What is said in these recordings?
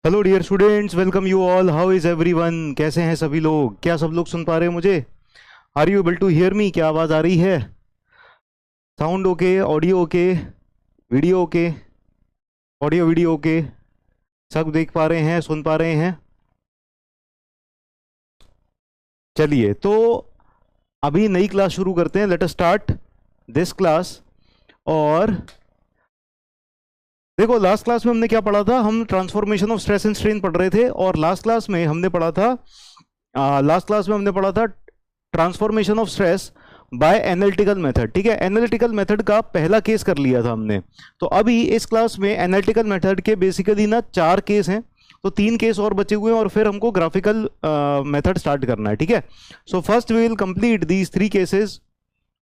Hello dear students, welcome you all. How is everyone? कैसे हैं सभी लोग? क्या सब लोग सुन पा रहे हैं मुझे? Are you able to hear me? क्या आवाज़ आ रही है? Sound okay? Audio okay? Video okay? Audio video okay? सब देख पा रहे हैं, सुन पा रहे हैं? चलिए, तो अभी नई क्लास शुरू करते हैं। Let us start this class. और देखो, लास्ट क्लास में हमने क्या पढ़ा था? हम transformation of stress and strain पढ़ रहे थे। और लास्ट क्लास में हमने पढ़ा था transformation of stress by analytical method. ठीक है, एनालिटिकल मेथड का पहला केस कर लिया था हमने। तो अभी इस क्लास में एनालिटिकल मेथड के बेसिकली ना 4 केस हैं। तो 3 केस और बचे हुए हैं और फिर हमको ग्राफिकल मेथड स्टार्ट करना है। ठीक है, so first we will complete these 3 cases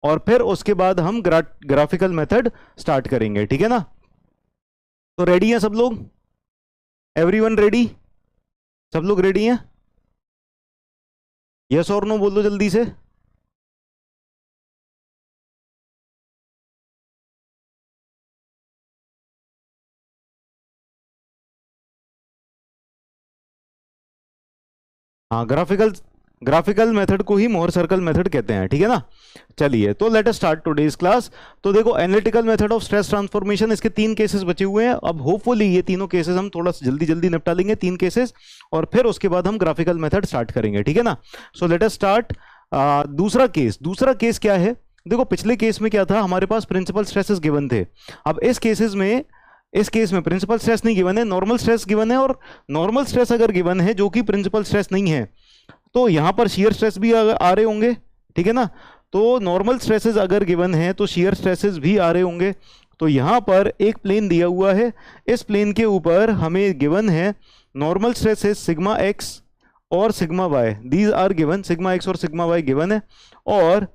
और फिर उसके बाद हम ग्राफिकल मेथड स्टार्ट करेंगे। ठीक है ना? तो रेडी हैं सब लोग? Everyone ready? सब लोग रेडी हैं? यस और नो बोल दो जल्दी से। हाँ, ग्राफिकल ग्राफिकल मेथड को ही मोहर सर्कल मेथड कहते हैं। ठीक है ना? चलिए, तो let us start today's class. तो देखो, analytical method of stress transformation, इसके 3 केसेस बचे हुए हैं। अब होपफुली ये तीनों केसेस हम थोड़ा सा जल्दी जल्दी निपटा लेंगे, 3 केसेस, और फिर उसके बाद हम ग्राफिकल मेथड स्टार्ट करेंगे। ठीक है ना? So let us start. दूसरा केस क्या है? देखो, पिछले केस में क्या था? हमारे पास प्रिंसिपल स्ट्रेसेस गिवन थे। अब इस केस में प्रिंसिपल स्ट्रेस नहीं गिवन है, नॉर्मल स्ट्रेस गिवन है। और नॉर्मल स्ट्रेस अगर गिवन है जो कि प्रिंसिपल स्ट्रेस नहीं है, तो यहां पर शियर स्ट्रेस भी आ रहे होंगे। ठीक है ना? तो नॉर्मल स्ट्रेसेस अगर गिवन है तो शियर स्ट्रेसेस भी आ रहे होंगे। तो यहां पर एक प्लेन दिया हुआ है। इस प्लेन के ऊपर हमें गिवन है नॉर्मल स्ट्रेसेस सिग्मा एक्स और sigma y. These are given, sigma x और सिग्मा वाई गिवन है। और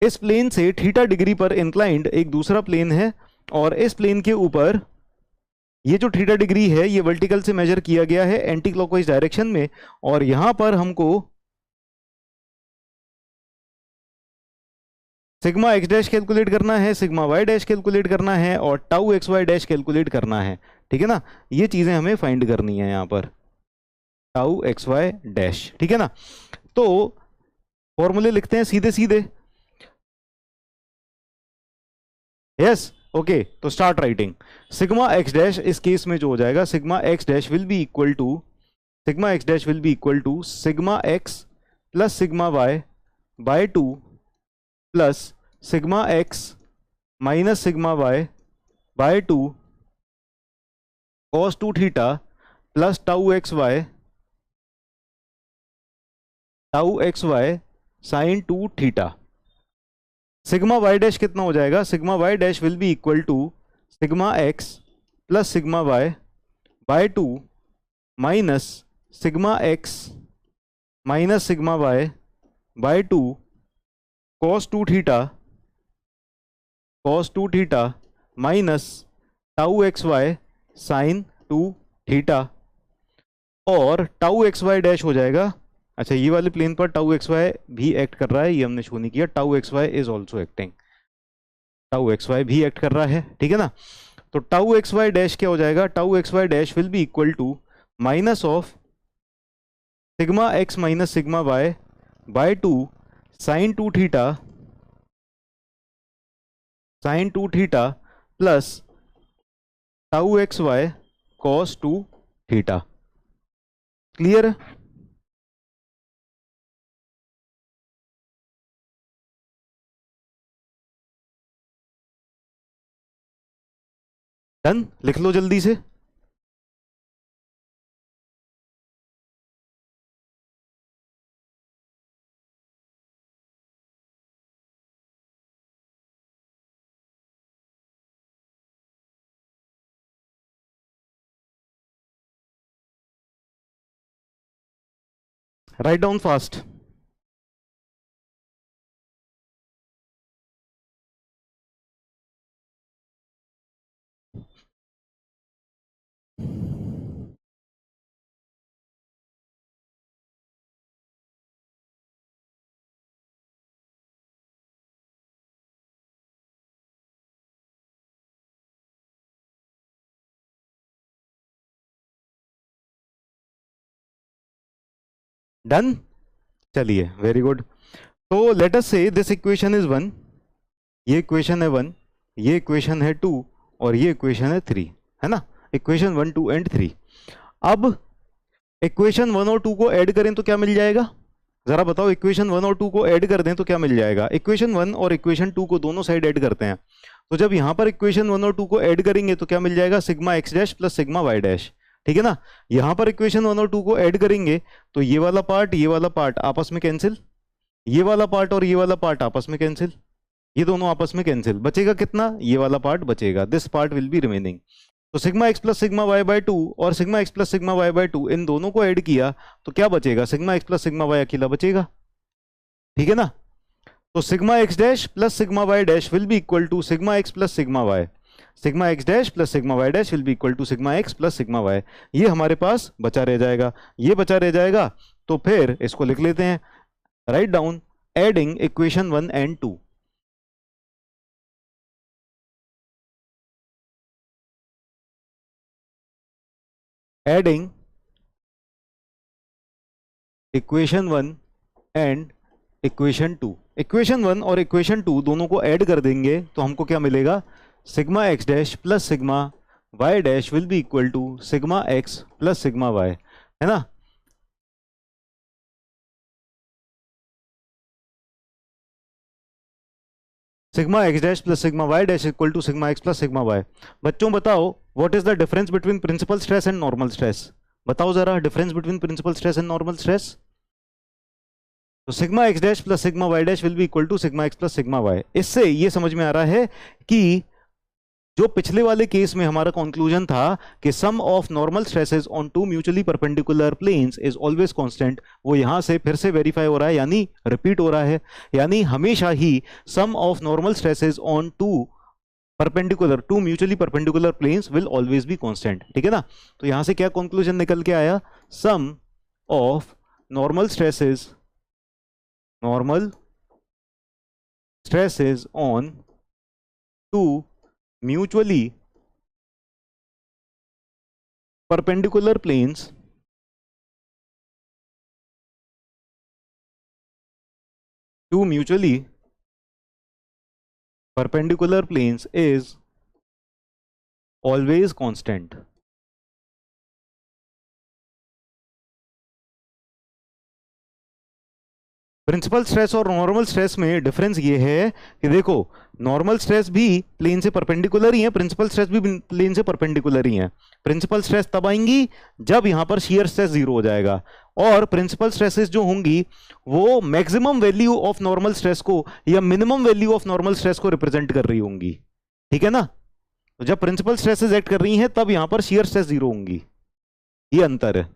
इस प्लेन से थीटा डिग्री पर इंक्लाइंड एक दूसरा प्लेन है। और इस प्लेन के ऊपर ये जो थीटा डिग्री है ये वर्टिकल से मेजर किया गया है एंटी क्लॉकवाइज डायरेक्शन में। और यहां पर हमको सिग्मा एक्स डैश कैलकुलेट करना है, सिग्मा वाई डैश कैलकुलेट करना है और tau x y dash calculate करना है। ठीक है ना? ये चीजें हमें फाइंड करनी है यहां पर, टाउ एक्स वाई डैश। ठीक है ना? तो फॉर्मूले लिखते हैं सीधे सीधे। यस, ओके, तो start writing. Sigma x dash इस केस में जो हो जाएगा, sigma x dash will be equal to sigma x plus sigma y by 2 plus sigma x minus sigma y by 2 cos 2 theta plus tau x y sine 2 theta. Sigma y dash कितना हो जाएगा? Sigma y dash will be equal to sigma x plus sigma y by 2 minus sigma x minus sigma y by 2 cos 2 theta minus tau x y sine 2 theta. और tau x y dash हो जाएगा। अच्छा, ये वाले plane पर tau x y भी act कर रहा है, ये हमने शो नहीं किया। Tau x y is also acting, tau x y भी एक्ट कर रहा है। ठीक है ना? तो टाउ एक्स वाई डैश क्या हो जाएगा? Tau x y dash will be equal to minus of sigma x minus sigma y by 2 sine 2 theta plus tau x y cos 2 theta. Clear? Done? लिख लो जल्दी से। Write down fast. डन, चलिए very good. तो let us say this equation is 1, ये equation है 1, ये equation है 2 और ये इक्वेशन है 3, है ना, इक्वेशन 1 2 एंड 3। अब इक्वेशन 1 और 2 को ऐड करें तो क्या मिल जाएगा, जरा बताओ, इक्वेशन 1 और 2 को ऐड कर दें तो क्या मिल जाएगा। इक्वेशन 1 और इक्वेशन 2 को दोनों साइड ऐड करते हैं, तो जब यहां पर इक्वेशन 1 और 2 को ऐड करेंगे तो क्या मिल जाएगा, sigma x dash plus sigma y dash, ठीक है ना। यहां पर इक्वेशन 1 और 2 को ऐड करेंगे तो ये वाला पार्ट आपस में कैंसिल, ये वाला पार्ट और ये वाला पार्ट आपस में कैंसिल, ये दोनों आपस में कैंसिल, बचेगा कितना, ये वाला पार्ट बचेगा, this part will be remaining. तो sigma x plus sigma y by 2 और sigma x plus sigma y by 2 इन दोनों को ऐड किया तो क्या बचेगा, sigma x plus sigma y अकेला बचेगा, ठीक है ना। तो sigma x dash plus sigma y dash will be equal to sigma x plus sigma y, sigma x dash plus sigma y dash will be equal to sigma x plus sigma y. ये हमारे पास बचा रह जाएगा, ये बचा रह जाएगा, तो फिर इसको लिख लेते हैं, write down adding equation 1 and 2। Adding equation 1 and equation 2, equation 1 और इक्वेशन 2 दोनों को ऐड कर देंगे तो हमको क्या मिलेगा, sigma x dash plus sigma y dash will be equal to sigma x plus sigma y, है ना। Sigma x dash plus sigma y dash equal to sigma x plus sigma y. बच्चों बताओ what is the difference between principal stress and normal stress, बताओ जरा difference between principal stress and normal stress. तो sigma x dash plus sigma y dash will be equal to sigma x plus sigma y. इससे ये समझ में आ रहा है कि जो पिछले वाले केस में हमारा कंक्लूजन था कि sum of normal stresses on two mutually perpendicular planes is always constant, वो यहां से फिर से वेरीफाई हो रहा है, यानी रिपीट हो रहा है, यानी हमेशा ही sum of normal stresses on two mutually perpendicular planes will always be constant, ठीक है ना। तो यहां से क्या कंक्लूजन निकल के आया, sum of normal stresses on two mutually perpendicular planes is always constant। Principal stress और नॉर्मल स्ट्रेस में डिफरेंस ये है कि देखो, नॉर्मल स्ट्रेस भी प्लेन से परपेंडिकुलर ही है, प्रिंसिपल स्ट्रेस भी प्लेन से परपेंडिकुलर ही है। प्रिंसिपल स्ट्रेस तब आएंगी जब यहां पर शियर स्ट्रेस जीरो हो जाएगा, और प्रिंसिपल स्ट्रेसेस जो होंगी वो maximum value of normal stress को या minimum value of normal stress को रिप्रेजेंट कर रही होंगी, ठीक है ना। तो जब प्रिंसिपल स्ट्रेसेस एक्ट कर रही हैं तब यहां पर शियर स्ट्रेस जीरो होंगी, ये अंतर है।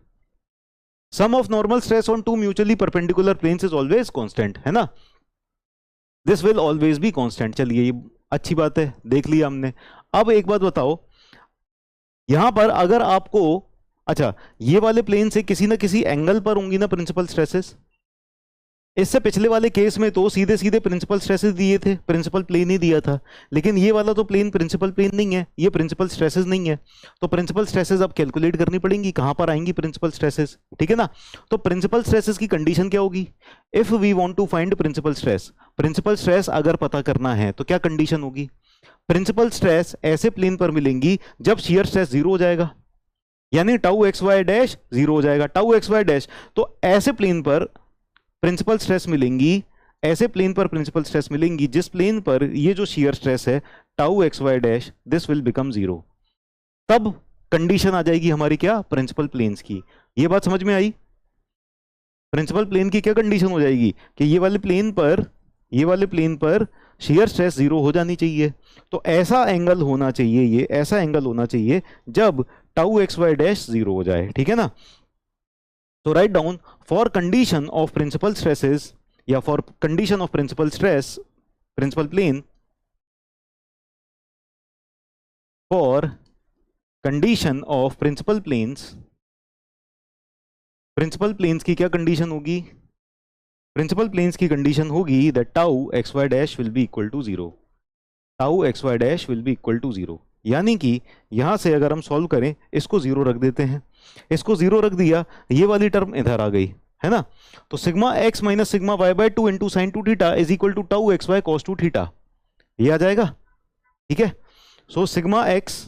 Sum of normal stress on two mutually perpendicular planes is always constant, है ना, this will always be constant. चलिए ये अच्छी बात है, देख लिया हमने। अब एक बात बताओ, यहां पर अगर आपको, अच्छा ये वाले प्लेन से किसी ना किसी एंगल पर होंगी ना प्रिंसिपल स्ट्रेसेस, इससे पिछले वाले केस में तो सीधे सीधे प्रिंसिपल स्ट्रेसेस दिए थे, प्रिंसिपल प्लेन ही दिया था, लेकिन ये वाला तो प्लेन प्रिंसिपल प्लेन नहीं है, ये प्रिंसिपल स्ट्रेसेस नहीं है, तो प्रिंसिपल स्ट्रेसेस अब कैलकुलेट करनी पड़ेंगी, कहां पर आएंगी प्रिंसिपल स्ट्रेसेस, ठीक है ना। तो प्रिंसिपल स्ट्रेसेस की कंडीशन क्या होगी, if we want to find principal stress अगर पता करना है तो क्या कंडीशन होगी, प्रिंसिपल स्ट्रेस ऐसे प्लेन पर मिलेंगी जब शियर स्ट्रेस जीरो हो जाएगा, यानी tau x y dash zero हो जाएगा, टाउ एक्स वाई डैश, तो ऐसे प्लेन पर प्रिंसिपल स्ट्रेस मिलेंगी, ऐसे प्लेन पर प्रिंसिपल स्ट्रेस मिलेंगी जिस प्लेन पर ये जो शियर स्ट्रेस है tau x y dash this will become zero, तब कंडीशन आ जाएगी हमारी क्या, प्रिंसिपल प्लेन्स की। ये बात समझ में आई, प्रिंसिपल प्लेन की क्या कंडीशन हो जाएगी कि ये वाले प्लेन पर शियर स्ट्रेस जीरो हो जानी चाहिए, तो ऐसा एंगल होना चाहिए, ये ऐसा एंगल होना चाहिए जब tau x y dash zero हो जाए, ठीक है ना। So write down for condition of principal stresses या for condition of principal stress, principal plane, for condition of principal planes की क्या कंडीशन होगी, प्रिंसिपल प्लेन्स की कंडीशन होगी that tau xy dash will be equal to 0, tau xy dash will be equal to 0, यानी कि यहां से अगर हम सॉल्व करें, इसको जीरो रख देते हैं, इसको जीरो रख दिया, ये वाली टर्म इधर आ गई, है ना। तो sigma x minus sigma y by 2 into sine 2 theta is equal to tau x y cos 2 theta, ये आ जाएगा। ठीक है, so sigma x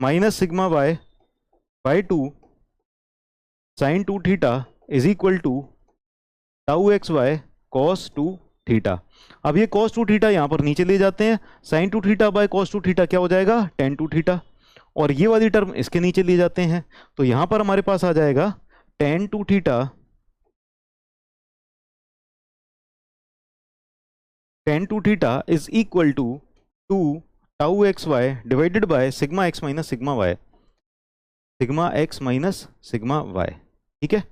minus sigma y by 2 sine 2 theta is equal to tau x y cos 2 theta. अब ये cos 2 theta यहां पर नीचे ले जाते हैं, sin 2 theta by cos 2 theta क्या हो जाएगा, tan 2 थीटा, और ये वाली टर्म इसके नीचे ले जाते हैं, तो यहां पर हमारे पास आ जाएगा tan 2 theta, tan 2 theta is equal to 2 tau x y divided by sigma x minus sigma y, sigma x minus sigma y. ठीक है,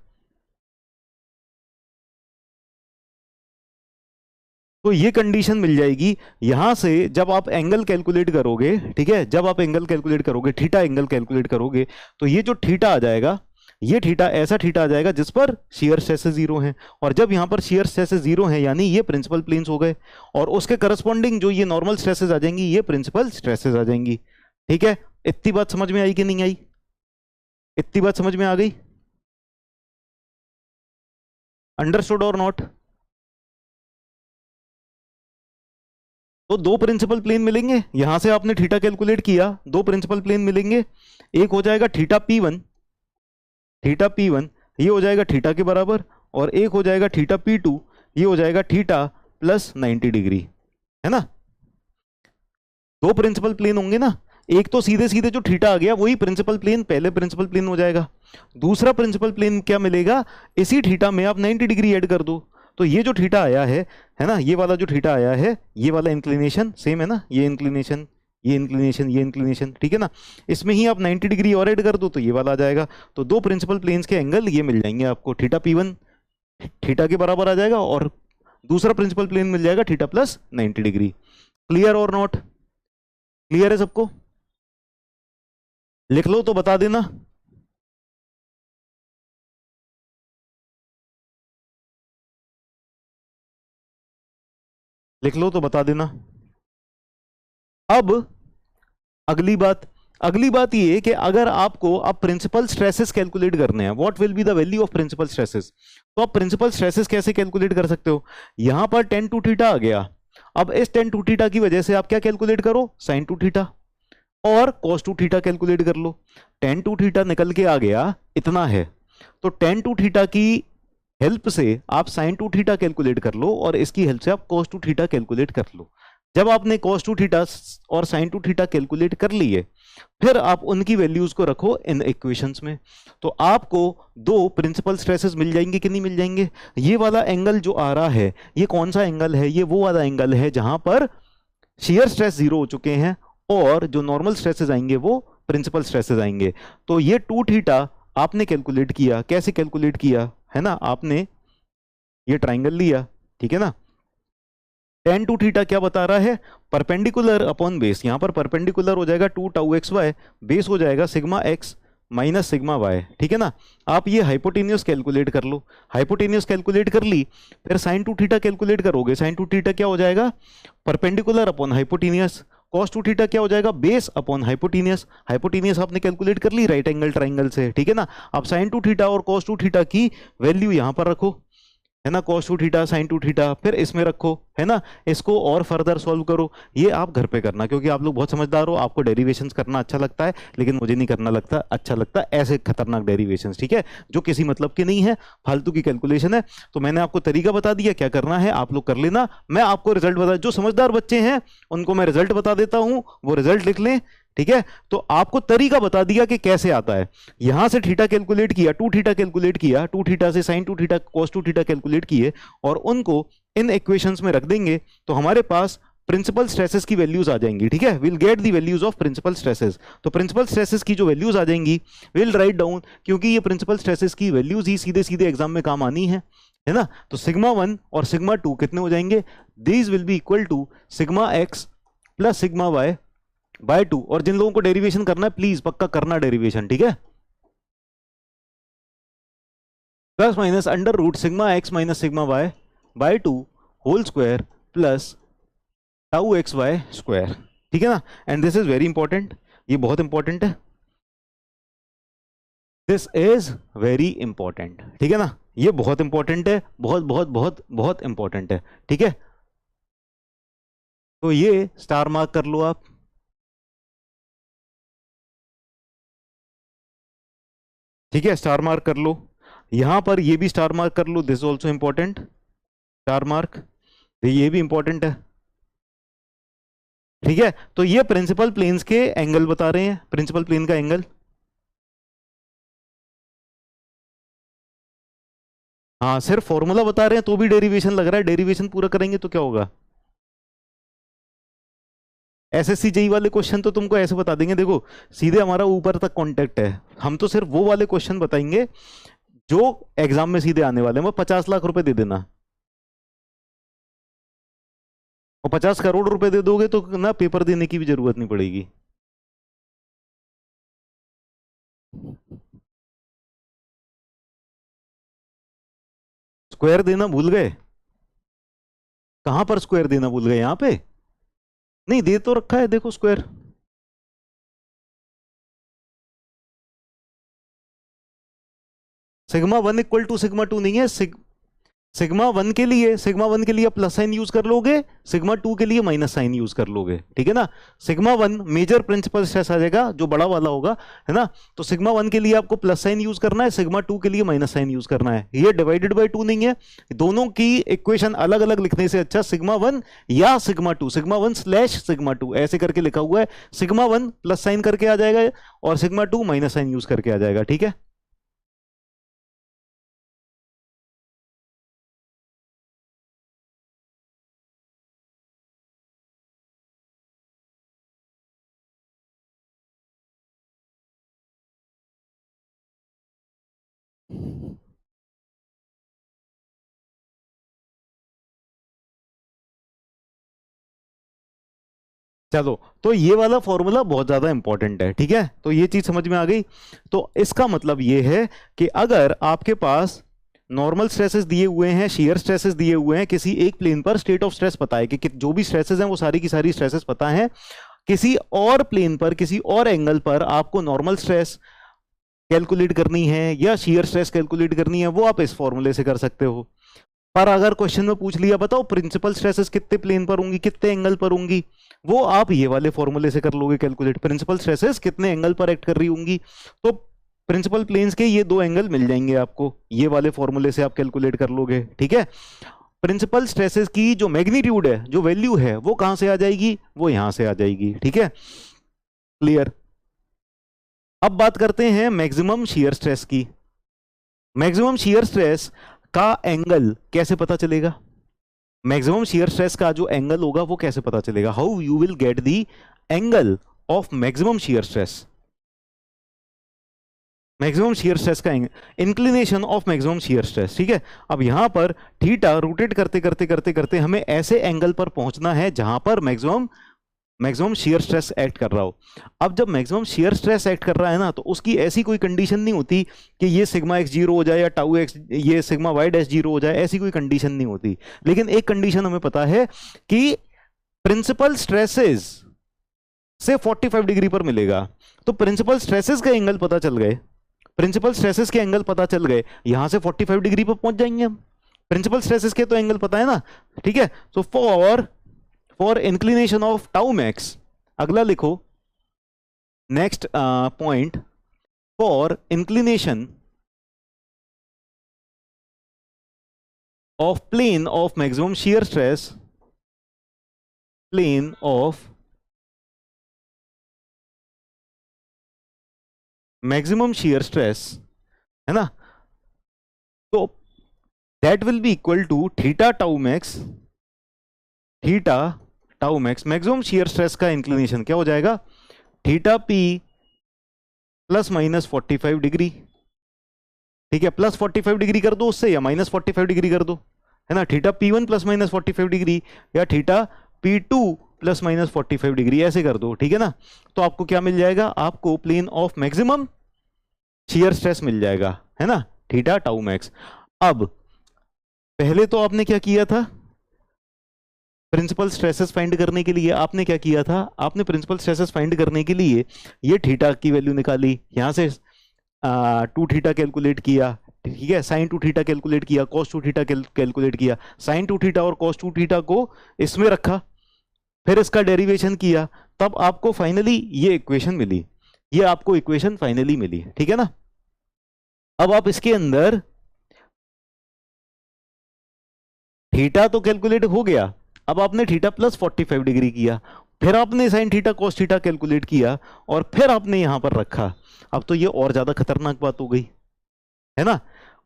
तो ये कंडीशन मिल जाएगी यहां से जब आप एंगल कैलकुलेट करोगे। ठीक है, जब आप एंगल कैलकुलेट करोगे, थीटा एंगल कैलकुलेट करोगे, तो ये जो थीटा आ जाएगा, ये थीटा ऐसा थीटा आ जाएगा जिस पर शियर स्ट्रेसेस जीरो हैं, और जब यहां पर शियर स्ट्रेसेस जीरो हैं यानी ये प्रिंसिपल प्लेन्स हो गए, और उसके करस्पॉन्डिंग जो ये नॉर्मल स्ट्रेसेस आ जाएंगी ये प्रिंसिपल स्ट्रेसेस आ जाएंगी। ठीक है, इतनी बात समझ में आई कि नहीं आई, इतनी बात समझ में आ गई, अंडरस्टूड और नॉट। तो दो प्रिंसिपल प्लेन मिलेंगे, यहां से आपने थीटा कैलकुलेट किया, दो प्रिंसिपल प्लेन मिलेंगे, एक हो जाएगा थीटा P1, थीटा P1 ये हो जाएगा थीटा के बराबर, और एक हो जाएगा थीटा P2 ये हो जाएगा थीटा प्लस 90 डिग्री, है ना। दो प्रिंसिपल प्लेन होंगे ना, एक तो सीधे सीधे जो थीटा आ गया वही प्रिंसिपल प्लेन, पहले प्रिंसिपल प्लेन हो जाएगा, दूसरा प्रिंसिपल प्लेन क्या मिलेगा, इसी थीटा में आप 90 डिग्री ऐड कर दो, तो ये जो थीटा आया है ना, ये वाला जो थीटा आया है, ये वाला इंक्लिनेशन सेम है ना, ये इंक्लिनेशन ये इंक्लिनेशन ये इंक्लिनेशन, ठीक है ना, इसमें ही आप 90 डिग्री और ऐड कर दो तो ये वाला आ जाएगा। तो दो प्रिंसिपल प्लेन्स के एंगल ये मिल जाएंगे आपको, थीटा P1 थीटा के बराबर आ जाएगा, और दूसरा प्रिंसिपल प्लेन मिल जाएगा थीटा प्लस 90 डिग्री। क्लियर और नॉट, क्लियर है सबको, लिख लो तो बता देना। लिख लो तो बता देना। अब अगली बात ये कि अगर आपको अब प्रिंसिपल स्ट्रेसेस कैलकुलेट करने हैं, what will be the value of principal stresses, तो आप प्रिंसिपल स्ट्रेसेस कैसे कैलकुलेट कर सकते हो, यहां पर tan 2 थीटा आ गया, अब इस tan 2 थीटा की वजह से आप क्या कैलकुलेट करो, sin 2 थीटा और cos 2 थीटा कैलकुलेट कर लो। tan 2 थीटा निकल के आ गया इतना है, तो tan 2 थीटा की हेल्प से आप sin 2 थीटा कैलकुलेट कर लो, और इसकी हेल्प से आप cos 2 थीटा कैलकुलेट कर लो। जब आपने cos 2 थीटा और sin 2 थीटा कैलकुलेट कर लिए, फिर आप उनकी वैल्यूज को रखो इन इक्वेशंस में, तो आपको दो प्रिंसिपल स्ट्रेसेस मिल जाएंगे कि नहीं मिल जाएंगे। ये वाला एंगल जो आ रहा है ये कौन सा एंगल है, ये वो वाला एंगल है जहां पर शियर स्ट्रेस जीरो हो चुके हैं, और जो नॉर्मल स्ट्रेसेस आएंगे वो प्रिंसिपल स्ट्रेसेस आएंगे। तो ये 2 थीटा आपने कैलकुलेट किया, कैसे कैलकुलेट किया है ना, आपने ये ट्राइंगल लिया, ठीक है ना, tan 2 थीटा क्या बता रहा है, परपेंडिकुलर अपॉन बेस, यहां पर परपेंडिकुलर हो जाएगा 2 टाउ एक्स वाई, बेस हो जाएगा sigma x minus sigma y, ठीक है ना। आप ये हाइपोटेनियस कैलकुलेट कर लो, हाइपोटेनियस कैलकुलेट कर ली, फिर sin 2 थीटा कैलकुलेट करोगे, sin 2 थीटा क्या हो जाएगा, perpendicular upon hypotenuse, cos 2 theta क्या हो जाएगा, बेस अपॉन हाइपोटेनियस, हाइपोटेनियस आपने कैलकुलेट कर ली राइट एंगल ट्राइंगल से, ठीक है ना। अब sin 2 थीटा और cos 2 थीटा की वैल्यू यहां पर रखो, है ना, cos 2 थीटा sin 2 थीटा, फिर इसमें रखो, है ना, इसको और फर्दर सॉल्व करो। ये आप घर पे करना, क्योंकि आप लोग बहुत समझदार हो, आपको डेरिवेशंस करना अच्छा लगता है, लेकिन मुझे नहीं करना लगता अच्छा लगता ऐसे खतरनाक डेरिवेशंस, ठीक है, जो किसी मतलब के नहीं है, फालतू की कैलकुलेशन है। तो मैंने आपको तरीका बता दिया क्या करना है, आप लोग कर लेना, मैं आपको रिजल्ट बता, जो समझदार बच्चे हैं उनको मैं रिजल्ट बता देता हूं, वो रिजल्ट लिख लें, ठीक है। तो आपको तरीका बता दिया कि कैसे आता है, यहां से थीटा कैलकुलेट किया, 2 थीटा कैलकुलेट किया, 2 थीटा से sin 2 theta cos 2 theta calculate किए, और उनको इन इक्वेशंस में रख देंगे, तो हमारे पास प्रिंसिपल स्ट्रेसेस की वैल्यूज आ जाएंगी, ठीक है, will get the values of principal stresses. तो प्रिंसिपल स्ट्रेसेस की जो वैल्यूज आ जाएंगी विल राइट डाउन, क्योंकि ये प्रिंसिपल स्ट्रेसेस की वैल्यूज ही सीधे सीधे एग्जाम में काम आनी है ना। तो सिग्मा 1 और सिग्मा 2 कितने हो जाएंगे, these will be equal to sigma x plus sigma y by 2, और जिन लोगों को डेरिवेशन करना है प्लीज पक्का करना डेरिवेशन, ठीक है, plus minus under root sigma x minus sigma y by 2 whole square plus tau x y square, ठीक है ना। And this is very important, ये बहुत इंपॉर्टेंट है, दिस इज वेरी इंपॉर्टेंट, ठीक है ना, ये बहुत इंपॉर्टेंट है, बहुत बहुत बहुत बहुत इंपॉर्टेंट है, ठीक है। तो ये स्टार मार्क कर लो आप। ठीक है, स्टार मार्क कर लो। यहां पर ये भी स्टार मार्क कर लो, this also important, star mark, ये भी इंपॉर्टेंट है। ठीक है, तो ये प्रिंसिपल प्लेन्स के एंगल बता रहे हैं, प्रिंसिपल प्लेन का एंगल। हाँ, सिर्फ फॉर्मूला बता रहे हैं तो भी डेरिवेशन लग रहा है, डेरिवेशन पूरा करेंगे तो क्या होगा। एसएससी जेई वाले क्वेश्चन तो तुमको ऐसे बता देंगे, देखो सीधे हमारा ऊपर तक कांटेक्ट है, हम तो सिर्फ वो वाले क्वेश्चन बताएंगे जो एग्जाम में सीधे आने वाले हैं। वो 50 लाख रुपए दे देना, और 50 करोड़ रुपए दे दोगे तो ना पेपर देने की भी जरूरत नहीं पड़ेगी। स्क्वायर देना भूल गए? कहां पर स्क्वायर देना भूल गए? यहां पे नहीं, दे तो रखा है, देखो square. Sigma 1 equal to sigma 2 नहीं है, सिग्मा वन के लिए प्लस साइन यूज कर लोगे, सिग्मा 2 के लिए माइनस साइन यूज कर लोगे, ठीक है ना। सिग्मा 1 मेजर प्रिंसिपल स्ट्रेस आ जाएगा, जो बड़ा वाला होगा, है ना। तो सिग्मा 1 के लिए आपको प्लस साइन यूज करना है, सिग्मा 2 के लिए माइनस साइन यूज करना है। ये डिवाइडेड बाय 2 नहीं है, दोनों की इक्वेशन अलग अलग लिखने से अच्छा सिग्मा 1 या सिग्मा 2, सिग्मा 1 स्लैश सिग्मा 2 ऐसे करके लिखा हुआ है। सिग्मा 1 प्लस साइन करके आ जाएगा और सिग्मा 2 माइनस साइन यूज करके आ जाएगा, ठीक है। चलो, तो ये वाला फॉर्मूला बहुत ज्यादा इंपॉर्टेंट है, ठीक है। तो ये चीज समझ में आ गई। तो इसका मतलब ये है कि अगर आपके पास नॉर्मल स्ट्रेसेस दिए हुए हैं, शियर स्ट्रेसेस दिए हुए हैं, किसी एक प्लेन पर स्टेट ऑफ स्ट्रेस पता है कि जो भी स्ट्रेसेस हैं वो सारी की सारी स्ट्रेसेस पता है, किसी और प्लेन पर किसी और एंगल पर आपको नॉर्मल स्ट्रेस कैलकुलेट करनी है या शियर स्ट्रेस कैलकुलेट करनी है, वो आप इस फॉर्मूले से कर सकते हो। पर अगर क्वेश्चन में पूछ लिया बताओ प्रिंसिपल स्ट्रेसेस कितने प्लेन पर होंगी, कितने एंगल पर होंगी, वो आप ये वाले फॉर्मूले से कर लोगे कैलकुलेट, प्रिंसिपल स्ट्रेसेस कितने एंगल पर एक्ट कर रही होंगी। तो प्रिंसिपल प्लेन्स के ये दो एंगल मिल जाएंगे आपको, ये वाले फॉर्मूले से आप कैलकुलेट कर लोगे, ठीक है। प्रिंसिपल स्ट्रेसेस की जो मैग्नीट्यूड है, जो वैल्यू है, वो कहां से आ जाएगी, वो यहां से आ जाएगी, ठीक है। क्लियर। अब बात करते हैं मैक्सिमम शियर स्ट्रेस की। मैक्सिमम शियर स्ट्रेस का एंगल कैसे पता चलेगा? मैक्सिमम शियर स्ट्रेस का जो एंगल होगा वो कैसे पता चलेगा? How you will get the angle of maximum shear stress? Maximum shear stress का inclination of maximum shear stress, ठीक है। अब यहां पर थीटा रोटेट करते करते करते करते हमें ऐसे एंगल पर पहुंचना है जहां पर मैक्सिमम शियर स्ट्रेस एक्ट कर रहा हो। अब जब मैक्सिमम शियर स्ट्रेस एक्ट कर रहा है ना, तो उसकी ऐसी कोई कंडीशन नहीं होती कि ये सिग्मा एक्स जीरो हो जाए या टाउ एक्स, ये सिग्मा वाई डैश जीरो हो जाए, ऐसी कोई कंडीशन नहीं होती। लेकिन एक कंडीशन हमें पता है कि प्रिंसिपल स्ट्रेसेस से 45 डिग्री पर मिलेगा। तो प्रिंसिपल स्ट्रेसेस के एंगल पता चल गए, प्रिंसिपल स्ट्रेसेस के एंगल पता चल गए, यहां से 45 डिग्री पर पहुंच जाएंगे हम। प्रिंसिपल स्ट्रेसेस के तो एंगल पता है ना, ठीक है। तो for inclination of tau max, अगला लिखो next point, for inclination of plane of maximum shear stress, plane of maximum shear stress, है ना। तो that will be equal to theta tau max, theta tau max. Maximum shear stress का inclination क्या हो जाएगा? Theta P plus minus 45 degree, ठीक है। Plus 45 degree कर दो उससे, या माइनस 45 डिग्री कर दो, है ना। Theta P1 plus minus 45 degree, या theta P2 plus minus 45 degree, ऐसे कर दो, ठीक है ना। तो आपको क्या मिल जाएगा? आपको plane of maximum shear stress मिल जाएगा, है ना, थीटा टाउ मैक्स। अब पहले तो आपने क्या किया था? प्रिंसिपल स्ट्रेसेस फाइंड करने के लिए आपने क्या किया था? आपने प्रिंसिपल स्ट्रेसेस फाइंड करने के लिए ये थीटा की वैल्यू निकाली, यहां से 2 थीटा कैलकुलेट किया, ठीक है, साइन टू थीटा कैलकुलेट किया, कॉस टू थीटा कैलकुलेट किया, साइन टू थीटा और कॉस टू थीटा को इसमें रखा, फिर इसका डेरिवेशन किया, तब आपको फाइनली ये इक्वेशन मिली, ये आपको इक्वेशन फाइनली मिली, ठीक है ना। अब आप इसके अंदर थीटा तो कैलकुलेट हो गया, अब आपने थीटा प्लस 45 डिग्री किया, फिर आपने sine theta cos theta calculate किया, और फिर आपने यहां पर रखा। अब तो ये और ज्यादा खतरनाक बात हो गई, है ना,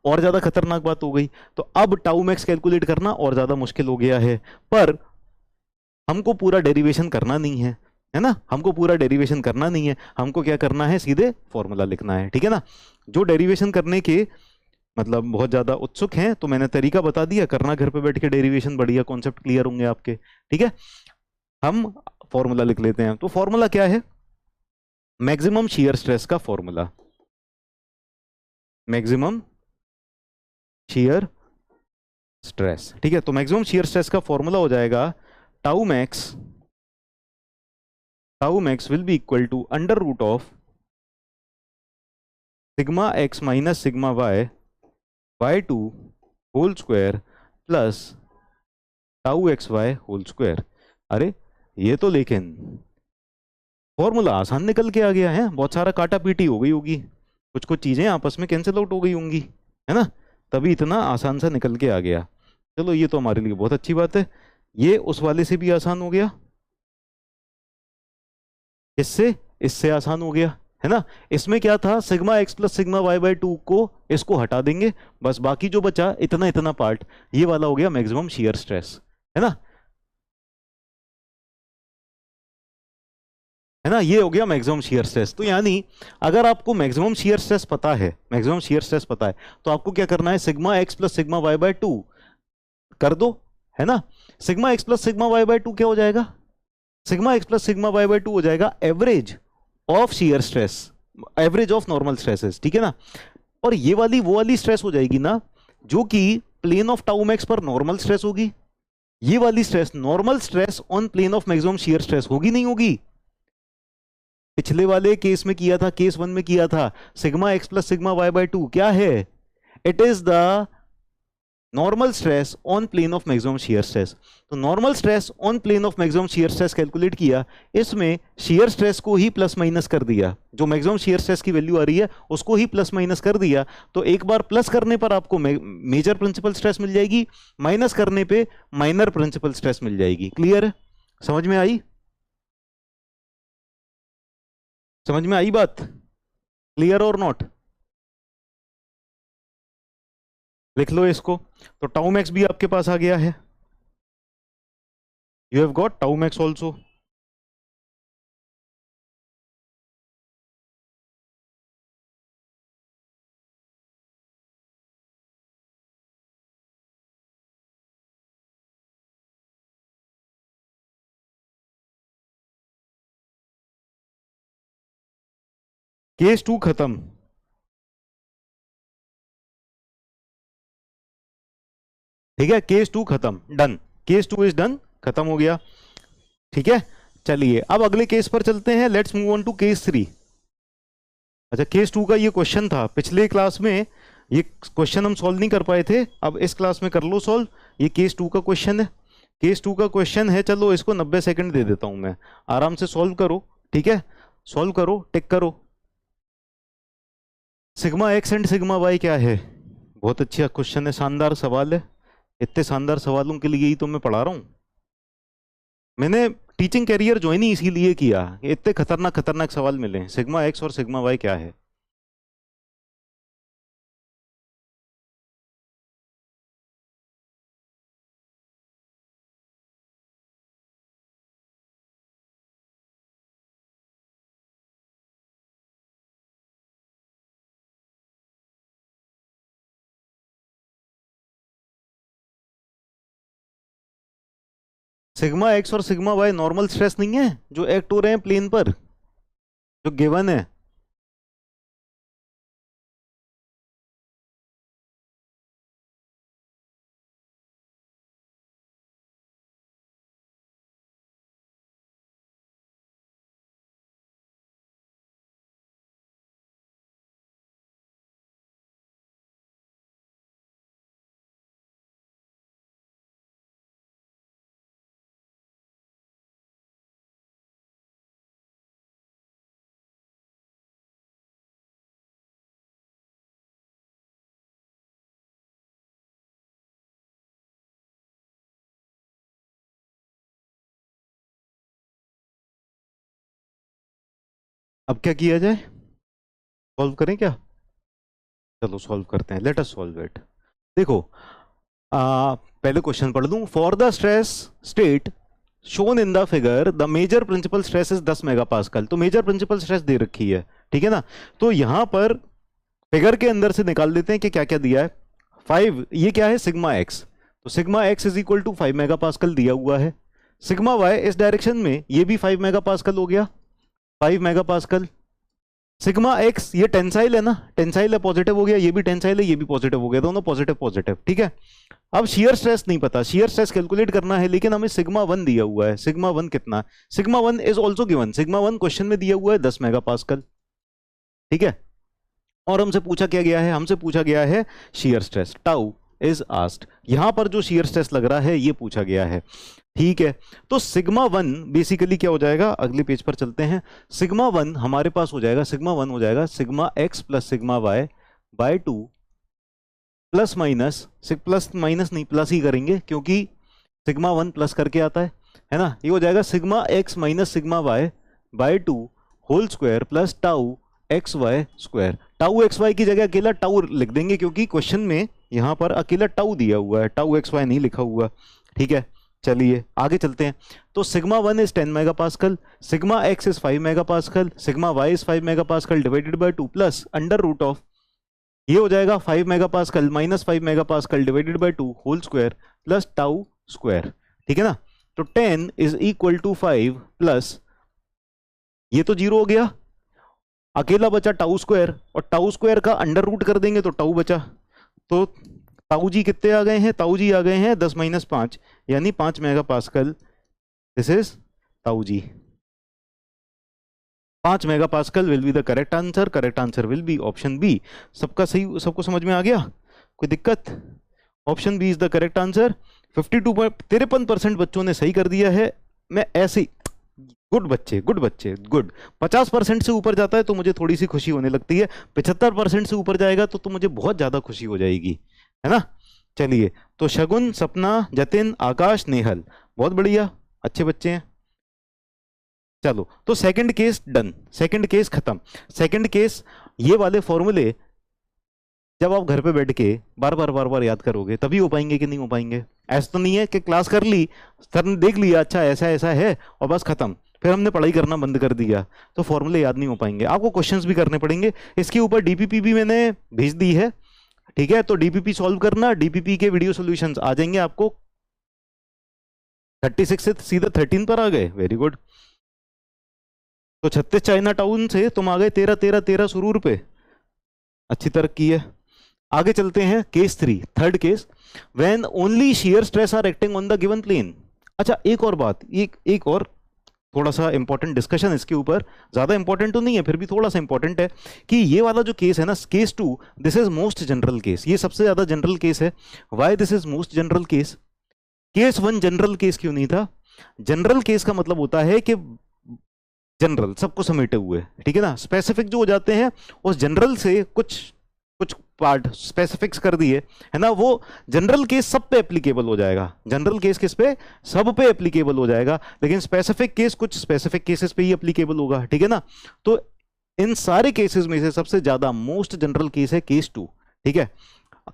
और ज्यादा खतरनाक बात हो गई। तो अब टाउ मैक्स कैलकुलेट करना और ज्यादा मुश्किल हो गया है, पर हमको पूरा डेरिवेशन करना नहीं है ना, हमको पूरा डेरिवेशन करना नहीं है, हमको क्या करना है, सीधे फॉर्मूला लिखना है, ठीक है ना। जो डेरिवेशन करने के मतलब बहुत ज्यादा उत्सुक हैं तो मैंने तरीका बता दिया, करना घर पे बैठ के डेरिवेशन, बढ़िया कॉन्सेप्ट क्लियर होंगे आपके, ठीक है। हम फॉर्मूला लिख लेते हैं, तो फॉर्मूला क्या है, मैक्सिमम शियर स्ट्रेस का फॉर्मूला, मैक्सिमम शियर स्ट्रेस, ठीक है। तो मैक्सिमम शियर स्ट्रेस का फॉर्मूला हो जाएगा tau max will be equal to under root of sigma x minus sigma y by two whole square plus tau x y whole square. अरे ये तो लेकिन फॉर्मूला आसान निकल के आ गया है, बहुत सारा काटा पीटी हो गई होगी, कुछ कुछ चीजें आपस में कैंसिल आउट हो गई होंगी, है ना, तभी इतना आसान सा निकल के आ गया। चलो ये तो हमारे लिए बहुत अच्छी बात है, ये उस वाले से भी आसान हो गया, इससे इससे आसान हो गया, है ना। इसमें क्या था, sigma x plus sigma y by two को इसको हटा देंगे, बस बाकी जो बचा इतना इतना पार्ट, ये वाला हो गया मैक्सिमम शियर स्ट्रेस, है ना, है ना, ये हो गया मैक्सिमम शियर स्ट्रेस। तो यानी अगर आपको मैक्सिमम शियर स्ट्रेस पता है, मैक्सिमम शियर स्ट्रेस पता है, तो आपको क्या करना है, sigma x plus sigma y by two कर दो, है ना। Sigma x plus sigma y by two क्या हो जाएगा, sigma x plus sigma y by two हो जाएगा average of shear stress, average of normal stresses, ठीक है ना। और ये वाली वो वाली स्ट्रेस हो जाएगी ना, जो कि प्लेन ऑफ टाउ मैक्स पर नॉर्मल स्ट्रेस होगी, ये वाली stress normal stress on plane of maximum shear stress होगी, नहीं होगी। पिछले वाले केस में किया था, केस वन में किया था, sigma x plus sigma y by two क्या है, it is the normal stress on plane of maximum shear stress. तो normal stress on plane of maximum shear stress calculate किया, इसमें शियर स्ट्रेस को ही plus minus कर दिया, जो maximum shear stress की वैल्यू आ रही है उसको ही प्लस माइनस कर दिया। तो एक बार प्लस करने पर आपको मेजर प्रिंसिपल स्ट्रेस मिल जाएगी, माइनस करने पे माइनर प्रिंसिपल स्ट्रेस मिल जाएगी। क्लियर है, समझ में आई, समझ में आई बात, क्लियर और नॉट, लिख लो इसको। तो टाउ मैक्स भी आपके पास आ गया है, you have got tau max also. Case two खत्म, ठीक है, केस टू खत्म, done, case two is done, खत्म हो गया, ठीक है। चलिए अब अगले केस पर चलते हैं, let's move on to case three. अच्छा, केस टू का ये क्वेश्चन था पिछले क्लास में, ये क्वेश्चन हम सॉल्व नहीं कर पाए थे, अब इस क्लास में कर लो सॉल्व। ये केस टू का क्वेश्चन है, केस टू का क्वेश्चन है, चलो इसको 90 सेकंड दे देता हूं मैं, आराम से सॉल्व करो, ठीक है, सॉल्व करो, टिक करो। Sigma x and sigma y क्या है, बहुत अच्छा क्वेश्चन है, शानदार सवाल है, इतने शानदार सवालों के लिए ही तो मैं पढ़ा रहा हूँ। मैंने टीचिंग कैरियर ज्वाइन ही इसीलिए किया, इतने खतरनाक खतरनाक सवाल मिले। सिग्मा एक्स और सिग्मा वाई क्या है, सिग्मा एक्स और सिग्मा वाई नॉर्मल स्ट्रेस नहीं है जो एक्ट हो रहे हैं प्लेन पर, जो गिवन है। अब क्या किया जाए, सॉल्व करें क्या? चलो सॉल्व करते हैं, लेट अस सॉल्व इट। देखो पहले क्वेश्चन पढ़ लूं। For the stress state shown in the figure the major principal stress is 10 megapascal. तो मेजर प्रिंसिपल स्ट्रेस दे रखी है, ठीक है ना। तो यहां पर फिगर के अंदर से निकाल देते हैं कि क्या क्या दिया है। 5, ये क्या है, सिग्मा एक्स। तो sigma x is equal to 5 megapascal दिया हुआ है। सिग्मा वाई इस डायरेक्शन में ये भी 5 मेगापास्कल हो गया, 5 मेगापास्कल। सिग्मा एक्स ये टेंसाइल है ना, टेंसाइल है, पॉजिटिव हो गया, ये भी टेंसाइल है, ये भी पॉजिटिव हो गया, दोनों पॉजिटिव पॉजिटिव, ठीक है। अब शियर स्ट्रेस नहीं पता, शियर स्ट्रेस कैलकुलेट करना है, लेकिन हमें सिग्मा 1 दिया हुआ है। सिग्मा 1 कितना? Sigma 1 is also given, sigma 1 question में दिया हुआ है 10 मेगापास्कल, ठीक है। और हमसे पूछा क्या गया है, हमसे पूछा गया है shear stress, tau is asked. यहां पर जो शियर स्ट्रेस लग रहा है ये पूछा गया है, ठीक है। तो सिग्मा 1 बेसिकली क्या हो जाएगा, अगले पेज पर चलते हैं। सिग्मा 1 हमारे पास हो जाएगा, सिग्मा 1 हो जाएगा sigma x plus sigma y by 2 plus minus, plus minus नहीं प्लस ही करेंगे क्योंकि सिग्मा 1 प्लस करके आता है ना। ये हो जाएगा sigma x minus sigma y by 2 whole square plus tau x y square. Tau x y की जगह अकेला टाउ लिख देंगे क्योंकि क्वेश्चन में यहां पर अकेला टाउ दिया हुआ है, टाउ एक्स वाई नहीं लिखा हुआ, ठीक है। चलिए आगे चलते हैं। तो sigma 1 is 10 megapascal, sigma x is 5 megapascal, sigma y is 5 megapascal divided by 2 plus under root of, ये हो जाएगा 5 megapascal minus 5 megapascal divided by 2 whole square plus tau square, ठीक है ना। तो 10 इज इक्वल टू 5 प्लस, ये तो 0 हो गया, अकेला बचा टाउ स्क्वायर, और टाउ स्क्वायर का अंडर रूट कर देंगे तो टाउ बचा। तो ताऊ जी कितने आ गए हैं, ताऊ जी आ गए हैं 10 माइनस 5 यानी 5 मेगापास्कल। दिस इज ताऊ जी, 5 megapascal will be the correct answer. Correct answer will be option B. सबका सही, सबको समझ में आ गया, कोई दिक्कत? Option B is the correct answer. 53% बच्चों ने सही कर दिया है। मैं ऐसे, गुड बच्चे, गुड बच्चे, गुड। 50% से ऊपर जाता है तो मुझे थोड़ी सी खुशी होने लगती है, 75% से ऊपर जाएगा तो मुझे बहुत ज्यादा खुशी हो जाएगी, है ना। चलिए, तो शगुन, सपना, जतिन, आकाश, नेहल, बहुत बढ़िया, अच्छे बच्चे हैं। चलो, तो second case done, second case खत्म। सेकंड केस, ये वाले फॉर्मूले जब आप घर पे बैठ के बार बार याद करोगे तभी हो पाएंगे कि नहीं हो पाएंगे। ऐसा तो नहीं है कि क्लास कर ली, सर ने देख लिया अच्छा ऐसा ऐसा है और बस खत्म, फिर हमने पढ़ाई करना बंद कर दिया तो फॉर्मूले याद नहीं हो पाएंगे। आपको क्वेश्चंस भी करने पड़ेंगे। इसके ऊपर डीपीपी भी मैंने भेज दी है, ठीक है। तो डीपीपी सॉल्व करना, डीपीपी के वीडियो सॉल्यूशंस आ जाएंगे आपको। 36 से सीधा 13 पर आ गए, वेरी गुड। तो 36 चाइना टाउन से तुम आ गए 13 सुरूर पे, अच्छी तरक्की है। आगे चलते हैं, case 3, third case, when only shear stress are acting on the given plane. अच्छा, एक और बात, एक और थोड़ा सा इंपॉर्टेंट डिस्कशन इसके ऊपर, ज्यादा इंपॉर्टेंट तो नहीं है फिर भी थोड़ा सा इंपॉर्टेंट है कि ये वाला जो केस है ना, case 2, this is most general case, ये सबसे ज्यादा जनरल केस है। Why this is most general case? Case 1 general case क्यों नहीं था? जनरल केस का मतलब होता है कि जनरल सबको समेटे हुए, ठीक है ना। स्पेसिफिक जो हो जाते हैं उस जनरल से कुछ पार्ट स्पेसिफिक्स कर दिए, है ना, वो जनरल केस सब पे एप्लीकेबल हो जाएगा। जनरल केस किस पे? सब पे एप्लीकेबल हो जाएगा, लेकिन स्पेसिफिक केस कुछ स्पेसिफिक केसेस पे ही एप्लीकेबल होगा, ठीक है ना। तो इन सारे केसेस में से सबसे ज्यादा मोस्ट जनरल केस है केस 2, ठीक है।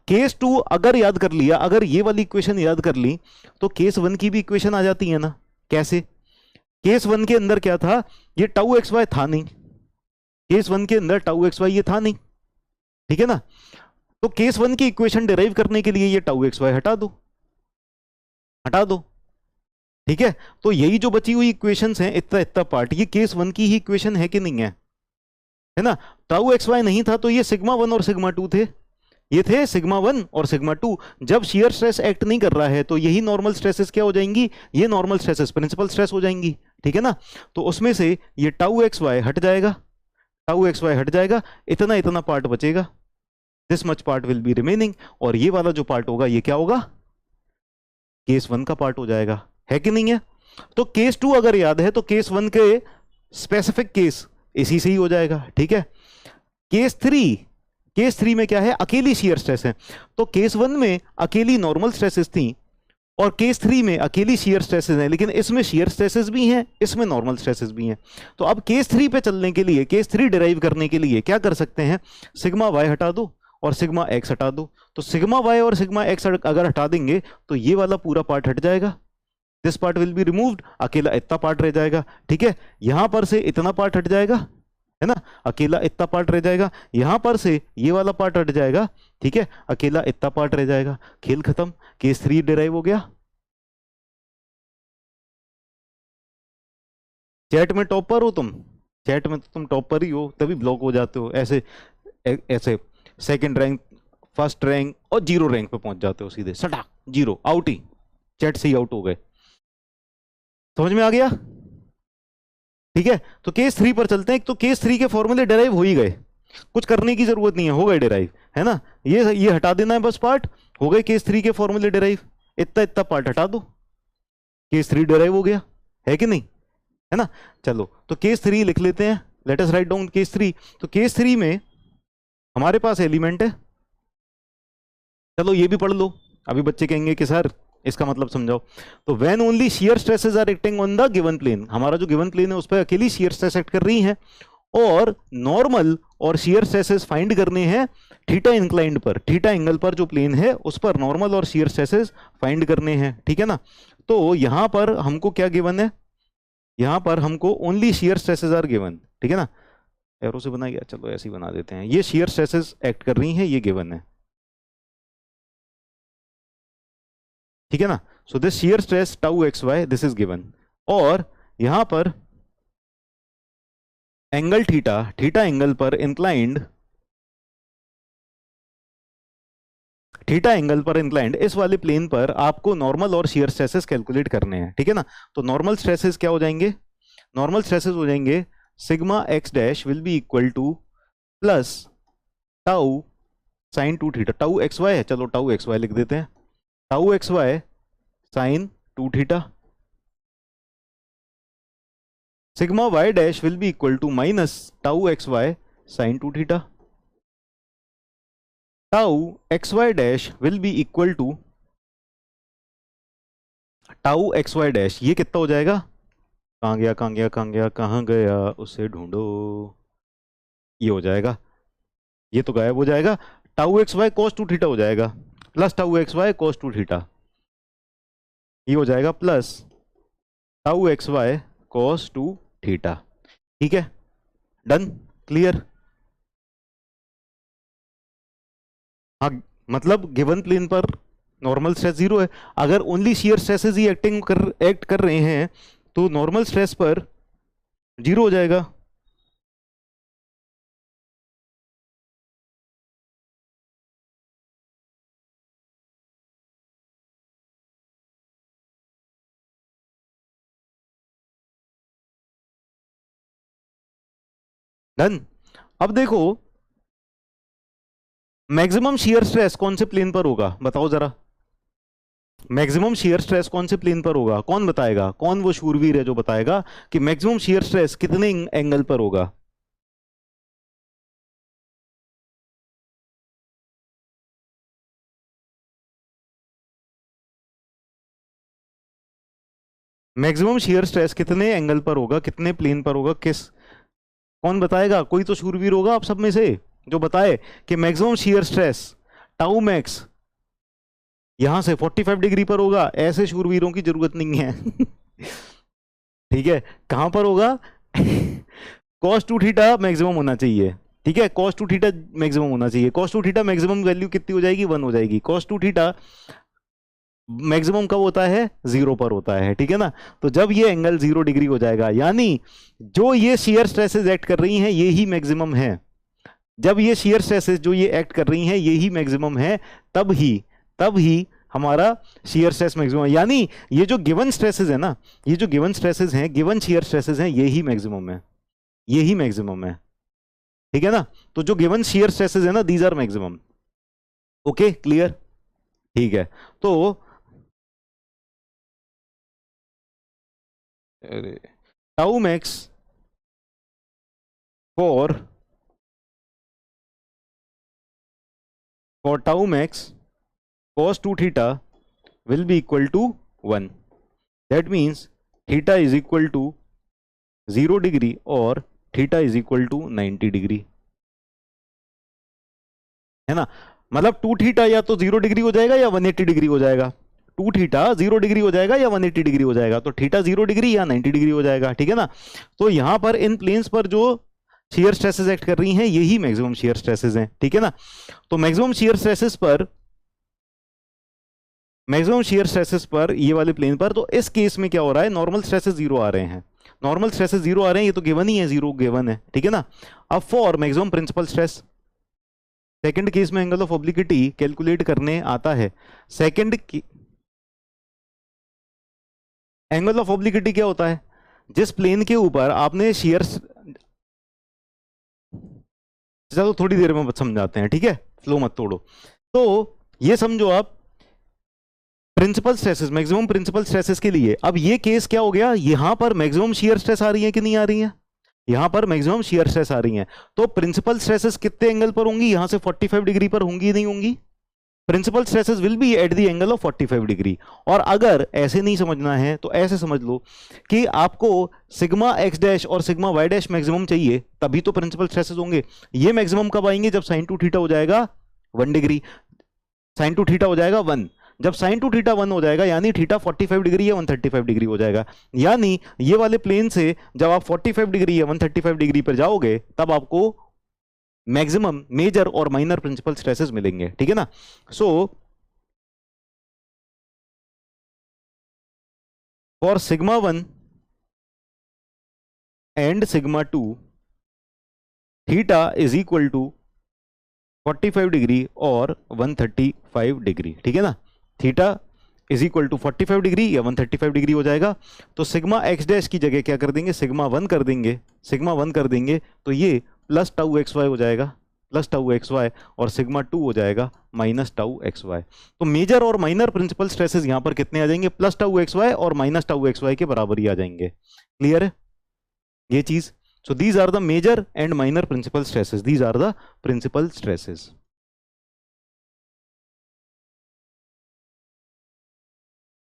केस 2 अगर याद कर लिया, अगर ये वाली इक्वेशन याद कर ली तो केस 1 की भी इक्वेशन आ जाती है ना। कैसे? केस 1 के अंदर क्या था, ये टाउ एक्स वाई था नहीं, केस 1 के अंदर टाउ एक्स वाई ये था नहीं, ठीक है ना। तो केस 1 की इक्वेशन डिराइव करने के लिए ये टाउ एक्स वाई हटा दो, हटा दो, ठीक है। तो यही जो बची हुई इक्वेशंस हैं, इतना इतना पार्ट, ये केस 1 की ही इक्वेशन है कि नहीं है ना। टाउ एक्स वाई नहीं था तो ये सिग्मा 1 और सिग्मा 2 थे, ये थे सिग्मा 1 और सिग्मा 2। जब शियर स्ट्रेस एक्ट नहीं कर रहा है तो यही नॉर्मल स्ट्रेसेस क्या हो जाएंगी, ये नॉर्मल स्ट्रेसेस प्रिंसिपल स्ट्रेस हो जाएंगी, ठीक है ना। तो उसमें से ये टाउ एक्स वाई हट जाएगा, टाउ एक्स वाई हट जाएगा, इतना इतना पार्ट बचेगा, this much part will be remaining, और ये वाला जो पार्ट होगा ये क्या होगा, केस 1 का पार्ट हो जाएगा, है कि नहीं है। तो केस 2 अगर याद है तो केस 1 के स्पेसिफिक केस इसी से ही हो जाएगा, ठीक है। केस 3 में क्या है, अकेली शियर स्ट्रेस है। तो केस 1 में अकेली नॉर्मल स्ट्रेसेस थी, और केस 3 में अकेली shear stresses हैं, लेकिन इसमें shear stresses भी हैं, इसमें normal stresses भी हैं। तो अब केस 3 पे चलने के लिए, केस 3 डिराइव करने के लिए क्या कर सकते हैं, सिग्मा y हटा दो और सिग्मा x हटा दो। तो सिग्मा y और सिग्मा x अगर हटा देंगे तो ये वाला पूरा पार्ट हट जाएगा, this part will be removed, अकेला इतना पार्ट रह जाएगा। ठीक है, यहां पर से इतना पार्ट हट जाएगा, है ना, अकेला इतना पार्ट रह जाएगा, यहां पर से ये वाला पार्ट हट जाएगा, ठीक है, अकेला इतना पार्ट रह जाएगा, खेल खत्म, केस 3 डिराइव हो गया। चैट में टॉपर हो तुम, चैट में तो तुम टॉपर ही हो, तभी ब्लॉक हो जाते हो ऐसे, ऐसे सेकंड रैंक, फर्स्ट रैंक और 0 रैंक पे पहुंच जाते हो सीधे सटा, 0 आउट ही, चैट से ही आउट हो गए। समझ में आ गया? ठीक है, तो केस 3 पर चलते हैं। तो केस 3 के फॉर्मूले डिराइव हो ही गए, कुछ करने की जरूरत नहीं है, हो गए डिराइव, है ना, ये हटा देना है बस पार्ट, हो गए केस 3 के फॉर्मूले डिराइव, इतना इतना पार्ट हटा दो, केस 3 डिराइव हो गया, है कि नहीं, है ना। चलो तो केस 3 लिख लेते हैं, let us write down case 3। तो केस 3 में हमारे पास एलिमेंट है, चलो ये भी पढ़ लो, अभी बच्चे कहेंगे कि सर इसका मतलब समझाओ। तो when only shear stresses are acting on the given plane, हमारा जो गिवन प्लेन है उस पर अकेली शियर स्ट्रेस एक्ट कर रही हैं, और नॉर्मल और शियर स्ट्रेसेस फाइंड करने हैं थीटा इंक्लाइंड पर, थीटा एंगल पर जो प्लेन है उस पर नॉर्मल और शियर स्ट्रेसेस फाइंड करने हैं, ठीक है ना। तो यहां पर हमको क्या गिवन है, यहां पर हमको only shear stresses are given, ठीक है ना, एरो से बनाया गया, चलो ऐसे ही बना देते हैं, ये शियर स्ट्रेसेस एक्ट कर रही हैं, ये गिवन है, ठीक है ना। So this shear stress tau x why this is given, और यहां पर एंगल थीटा, थीटा एंगल पर इंक्लाइंड, थीटा एंगल पर इंक्लाइंड इस वाले प्लेन पर आपको नॉर्मल और शियर स्ट्रेसेस कैलकुलेट करने हैं, ठीक है ना। तो नॉर्मल स्ट्रेसेस क्या हो जाएंगे, नॉर्मल स्ट्रेसेस हो जाएंगे sigma x dash will be equal to plus tau sine 2 theta, tau x y है, चलो टाउ एक्स वाई लिख देते हैं, tau x y sine 2 theta, sigma y dash will be equal to minus tau x y sine 2 theta, tau x y dash will be equal to tau x y dash, ये कितना हो जाएगा, कहाँ गया कहाँ गया कहाँ गया कहाँ गया उसे ढूंढो, ये हो जाएगा, ये तो गायब हो जाएगा, tau x y cos 2 theta हो जाएगा, plus tau x y cos 2 theta, ये हो जाएगा plus tau x y cos 2 theta, ठीक है, डन, क्लियर। हाँ, मतलब गिवन प्लेन पर नॉर्मल स्ट्रेस 0 है, अगर ओनली शियर स्ट्रेसेस ही एक्ट कर रहे हैं तो नॉर्मल स्ट्रेस पर 0 हो जाएगा। डन। अब देखो मैक्सिमम शियर स्ट्रेस कौन से प्लेन पर होगा, बताओ जरा, मैक्सिमम शियर स्ट्रेस कौन से प्लेन पर होगा, कौन बताएगा, कौन वो शूरवीर है जो बताएगा कि मैक्सिमम शियर स्ट्रेस कितने एंगल पर होगा। मैक्सिमम शियर स्ट्रेस कितने एंगल पर होगा, कितने प्लेन पर होगा, किस, कौन बताएगा, कोई तो शूरवीर होगा आप सब में से जो बताए कि maximum shear stress tau max यहां से 45 डिग्री पर होगा, ऐसे शूरवीरों की जरूरत नहीं है ठीक है, कहां पर होगा cos 2 थीटा मैक्सिमम होना चाहिए, ठीक है, cos 2 थीटा मैक्सिमम होना चाहिए, cos 2 थीटा मैक्सिमम वैल्यू कितनी हो जाएगी, 1 हो जाएगी, cos 2 थीटा मैक्सिमम कब होता है, 0 पर होता है, ठीक है ना। तो जब ये एंगल 0 डिग्री हो जाएगा, यानी जो ये शियर स्ट्रेसेस एक्ट कर रही हैं ये ही मैक्सिमम है, जब ये शियर स्ट्रेसेस जो ये एक्ट कर रही हैं ये ही मैक्सिमम है, तब ही हमारा शियर स्ट्रेस मैक्सिमम, यानी ये जो गिवन स्ट्रेसेस है ना, ये जो गिवन स्ट्रेसेस हैं, गिवन शियर स्ट्रेसेस हैं, ये ही मैक्सिमम है, ये ही मैक्सिमम है, ठीक है ना। तो जो गिवन शियर स्ट्रेसेस है ना, these are maximum, okay clear, ठीक है। तो tau max for tau max cos 2 theta will be equal to 1. That means theta is equal to 0 degree और theta is equal to 90 degree, है ना। मतलब 2 theta या तो 0 डिग्री हो जाएगा या 180 डिग्री हो जाएगा। 2 थीटा 0 डिग्री हो जाएगा या 180 डिग्री हो जाएगा। तो थीटा 0 डिग्री या 90 डिग्री हो जाएगा, ठीक है ना। तो यहां पर इन प्लेन्स पर जो शियर स्ट्रेसेस एक्ट कर रही हैं यही मैक्सिमम शियर स्ट्रेसेस हैं, ठीक है ना। तो मैक्सिमम शियर स्ट्रेसेस पर ये वाले प्लेन पर, तो इस केस में क्या हो रहा है, नॉर्मल स्ट्रेसेस 0 आ रहे हैं। नॉर्मल स्ट्रेसेस 0 आ रहे हैं, ये तो गिवन ही है, 0 गिवन है, ठीक है ना। अब for maximum principal stress, second case में एंगल ऑफ ऑब्लिक्विटी कैलकुलेट करने आता है। एंगल ऑफ ऑब्लिक्विटी क्या होता है, जिस प्लेन के ऊपर आपने शियर, चलो थोड़ी देर में समझाते हैं, ठीक है, फ्लो मत तोड़ो। तो ये समझो आप principal stresses, maximum principal stresses के लिए। अब ये केस क्या हो गया, यहां पर मैक्सिमम शियर स्ट्रेस आ रही है कि नहीं आ रही है, यहां पर मैक्सिमम शियर स्ट्रेस आ रही है। तो प्रिंसिपल स्ट्रेसेस कितने एंगल पर होंगी, यहां से 45 डिग्री पर होंगी, नहीं होंगी। Principal stresses will be at the angle of 45 degree. और अगर ऐसे नहीं समझना है तो ऐसे समझ लो कि आपको सिग्मा एक्स डैश और सिग्मा वाई डैश मैक्सिमम चाहिए, तभी तो प्रिंसिपल स्ट्रेसेस होंगे। ये मैक्सिमम कब आएंगे, जब साइन टू थीटा हो जाएगा 1 डिग्री, साइन टू थीटा हो जाएगा 1। जब साइन टू थीटा 1 हो जाएगा यानी थीटा 45 डिग्री या 135 डिग्री हो जाएगा। यानी ये वाले प्लेन से जब आप 45 डिग्री या 135 डिग्री पर जाओगे तब आपको मैक्सिमम मेजर और माइनर प्रिंसिपल स्ट्रेसेस मिलेंगे, ठीक है ना। So for sigma 1 and sigma 2 theta is equal to 45 degree और 135 डिग्री, ठीक है ना। Theta is equal to 45 degree या 135 डिग्री हो जाएगा। तो सिग्मा एक्स डैश की जगह क्या कर देंगे, सिग्मा 1 कर देंगे, सिग्मा 1 कर देंगे, तो ये प्लस टाउ एक्स वाई हो जाएगा, प्लस टाउ एक्स वाई, और सिग्मा 2 हो जाएगा माइनस टाउ एक्स वाई। तो मेजर और माइनर प्रिंसिपल स्ट्रेसेस यहां पर कितने आ जाएंगे, प्लस टाउ एक्स वाई और माइनस टाउ एक्स वाई के बराबर ही आ जाएंगे। क्लियर है ये चीज। So these are the major and minor principal stresses, these are the principal stresses,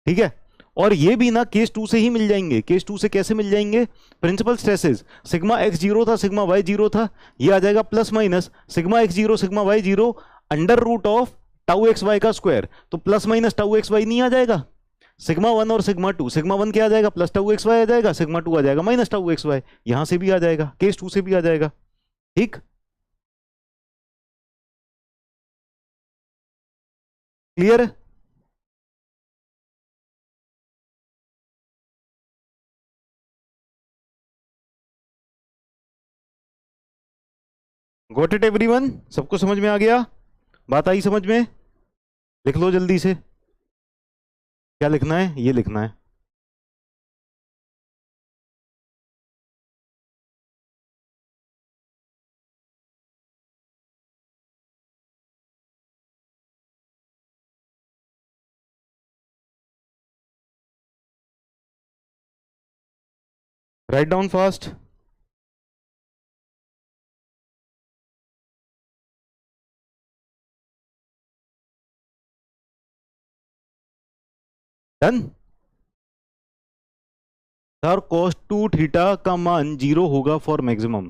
ठीक है। और ये भी ना केस 2 से ही मिल जाएंगे। केस 2 से कैसे मिल जाएंगे, प्रिंसिपल स्ट्रेसेस सिग्मा एक्स 0 था, सिग्मा वाई 0 था, ये आ जाएगा plus minus sigma x 0 sigma y 0 under root of tau x y का स्क्वायर। तो plus minus tau x y नहीं आ जाएगा, सिग्मा 1 और सिग्मा 2, सिग्मा 1 क्या आ जाएगा, प्लस टाउ एक्स वाई आ जाएगा, सिग्मा 2 आ जाएगा माइनस टाउ एक्स वाई। यहां से भी आ जाएगा, केस 2 से भी आ जाएगा, ठीक। क्लियर है। गॉट इट एवरीवन, सबको समझ में आ गया, बात आई समझ में। लिख लो जल्दी से, क्या लिखना है, ये लिखना है। Write down fast. Done. Sir cos 2 theta का मान 0 होगा फॉर मैक्सिमम।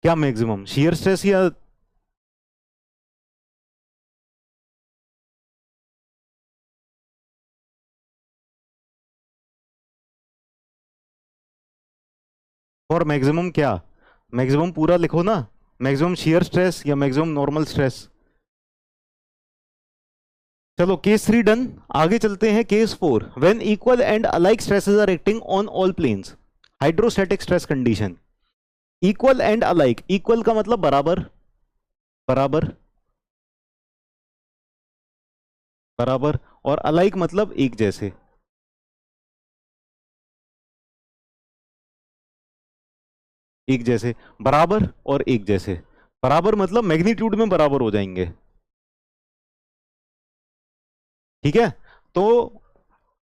क्या मैक्सिमम, शियर स्ट्रेस या फॉर मैक्सिमम, क्या मैक्सिमम पूरा लिखो ना, मैक्सिमम शियर स्ट्रेस या मैक्सिमम नॉर्मल स्ट्रेस। चलो केस 3 डन, आगे चलते हैं case 4। When equal and alike stresses are acting on all planes, hydrostatic stress condition. Equal and alike, equal का मतलब बराबर, बराबर बराबर, और अलाइक मतलब एक जैसे, एक जैसे, बराबर और एक जैसे। बराबर मतलब मैग्नीट्यूड में बराबर हो जाएंगे, ठीक है। तो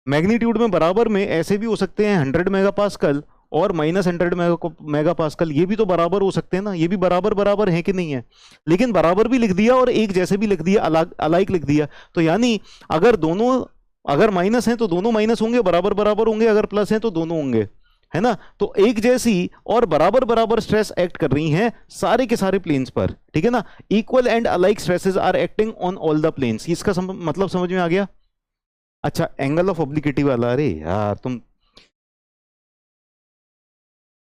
मैग्नीट्यूड में बराबर में ऐसे भी हो सकते हैं 100 मेगापास्कल और -100 मेगा पास्कल, ये भी तो बराबर हो सकते हैं ना, ये भी बराबर बराबर है कि नहीं है। लेकिन बराबर भी लिख दिया और एक जैसे भी लिख दिया, अलग अलाइक लिख दिया, तो यानी अगर दोनों, अगर माइनस हैं तो दोनों माइनस होंगे, बराबर बराबर होंगे, अगर प्लस हैं तो दोनों होंगे, है ना। तो एक जैसी और बराबर बराबर स्ट्रेस एक्ट कर रही हैं सारे के सारे प्लेन्स पर, ठीक है ना। Equal and alike stresses are acting on all the planes, इसका मतलब समझ में आ गया। अच्छा, एंगल ऑफ ऑब्लिक्विटी वाला, अरे यार तुम,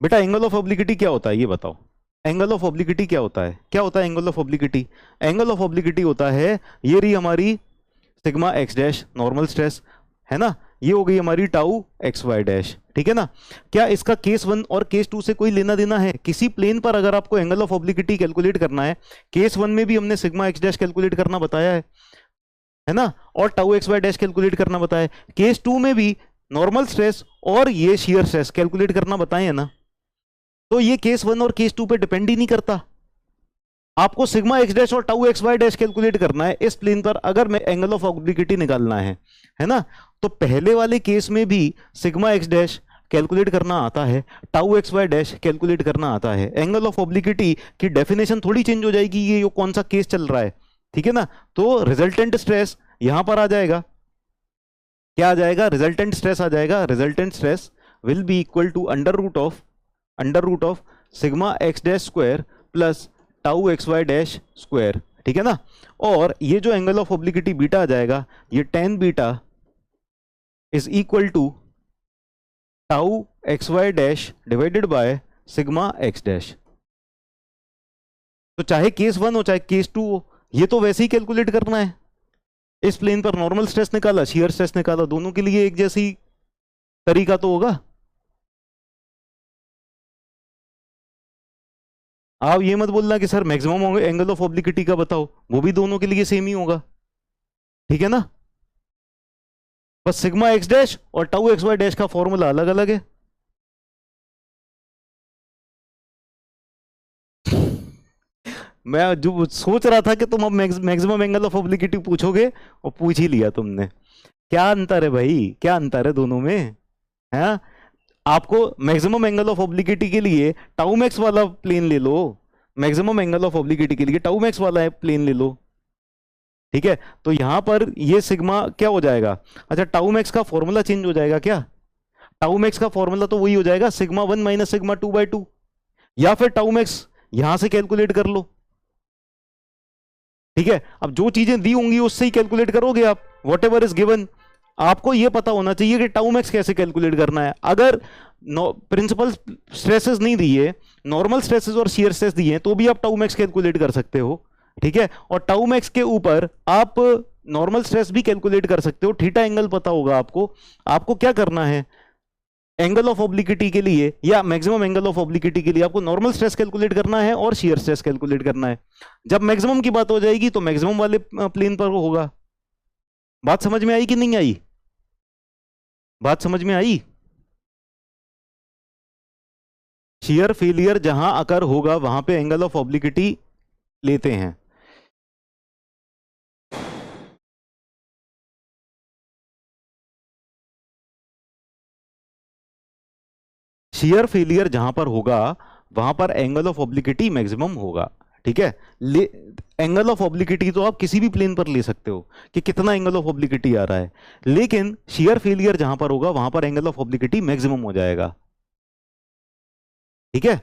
बेटा एंगल ऑफ ऑब्लिक्विटी क्या होता है ये बताओ। एंगल ऑफ ऑब्लिक्विटी क्या होता है, क्या होता है angle of obliquity? Angle of obliquity होता है, ये रही हमारी sigma x dash normal stress, है ना, ये हो गई हमारी टाउ एक्स वाई डैश, ठीक है ना। क्या इसका केस 1 और केस 2 से कोई लेना देना है? किसी प्लेन पर अगर आपको एंगल ऑफ ऑब्लिक्विटी कैलकुलेट करना है, केस 1 में भी हमने सिग्मा एक्स डैश कैलकुलेट करना बताया है ना, और tau x y dash calculate करना बताया है। केस 2 में भी नॉर्मल स्ट्रेस और ये शियर स्ट्रेस कैलकुलेट करना बताए है ना। तो ये केस 1 और केस 2 पे डिपेंड ही नहीं करता, आपको सिग्मा एक्स डैश और tau x y dash calculate करना है इस प्लेन पर, अगर मैं एंगल ऑफ ऑब्लिक्विटी निकालना है ना। तो पहले वाले केस में भी सिग्मा एक्स डैश कैलकुलेट करना आता है, tau x y dash calculate करना आता है। एंगल ऑफ ऑब्लिक्विटी की डेफिनेशन थोड़ी चेंज हो जाएगी, ये कौन सा केस चल रहा है, ठीक है ना। तो रिजल्टेंट स्ट्रेस यहां पर आ जाएगा, क्या आ जाएगा, रिजल्टेंट स्ट्रेस आ जाएगा। Resultant stress will be equal to under root of sigma x dash square plus tau x y dash square, ठीक है ना। और ये जो एंगल ऑफ ऑब्लिक्विटी बीटा आ जाएगा, ये tan beta is equal to tau x y dash divided by sigma x dash. तो चाहे केस 1 हो चाहे केस 2 हो, ये तो वैसे ही कैलकुलेट करना है। इस प्लेन पर नॉर्मल स्ट्रेस निकाला, शियर स्ट्रेस निकाला, दोनों के लिए एक जैसी तरीका तो होगा। आप ये मत बोलना कि sir maximum angle of obliquity का बताओ, वो भी दोनों के लिए सेम ही होगा, ठीक है ना। बस सिग्मा एक्स डैश और टाउ एक्स वाई डैश का फॉर्मूला अलग अलग है। मैं जो सोच रहा था कि तुम अब मैक्सिमम एंगल ऑफ ऑब्लिक्विटी पूछोगे, और पूछ ही लिया तुमने। क्या अंतर है भाई, क्या अंतर है दोनों में, है? आपको मैक्सिमम एंगल ऑफ ऑब्लिक्विटी के लिए टाउ मैक्स वाला प्लेन ले लो, मैक्सिमम एंगल ऑफ ऑब्लिक्विटी के लिए टाउ मैक्स वाला प्लेन ले लो, ठीक है। तो यहां पर ये सिग्मा क्या हो जाएगा, अच्छा टाउ मैक्स का फॉर्मूला चेंज हो जाएगा क्या? टाउ मैक्स का फॉर्मूला तो वही हो जाएगा, सिग्मा 1 माइनस सिग्मा 2/2, या फिर टाउ मैक्स यहां से कैलकुलेट कर लो, ठीक है। अब जो चीजें दी होंगी उससे ही कैलकुलेट करोगे आप, वॉट एवर इज गिवन। आपको यह पता होना चाहिए कि टाउ मैक्स कैसे कैलकुलेट करना है। अगर प्रिंसिपल स्ट्रेसेस नहीं दिए, नॉर्मल स्ट्रेसेस और शियर स्ट्रेस दिए, तो भी आप टाउ मैक्स कैलकुलेट कर सकते हो, ठीक है। और टाउ मैक्स के ऊपर आप नॉर्मल स्ट्रेस भी कैलकुलेट कर सकते हो, थीटा एंगल पता होगा आपको। आपको क्या करना है, एंगल ऑफ ऑब्लिक्विटी के लिए या मैक्सिमम एंगल ऑफ ऑब्लिक्विटी के लिए आपको नॉर्मल स्ट्रेस कैलकुलेट करना है और शियर स्ट्रेस कैलकुलेट करना है। जब मैक्सिमम की बात हो जाएगी तो मैक्सिमम वाले प्लेन पर होगा। बात समझ में आई कि नहीं आई? बात समझ में आई? शियर फेलियर जहां अकर होगा वहां पे एंगल ऑफ ऑब्लिक्विटी लेते हैं। शियर फेलियर जहां पर होगा वहां पर एंगल ऑफ ऑब्लिक्विटी मैक्सिमम होगा, ठीक है। एंगल ऑफ ऑब्लिक्विटी तो आप किसी भी प्लेन पर ले सकते हो कि कितना एंगल ऑफ ऑब्लिक्विटी आ रहा है, लेकिन शियर फेलियर जहां पर होगा वहां पर एंगल ऑफ ऑब्लिक्विटी मैक्सिमम हो जाएगा, ठीक है।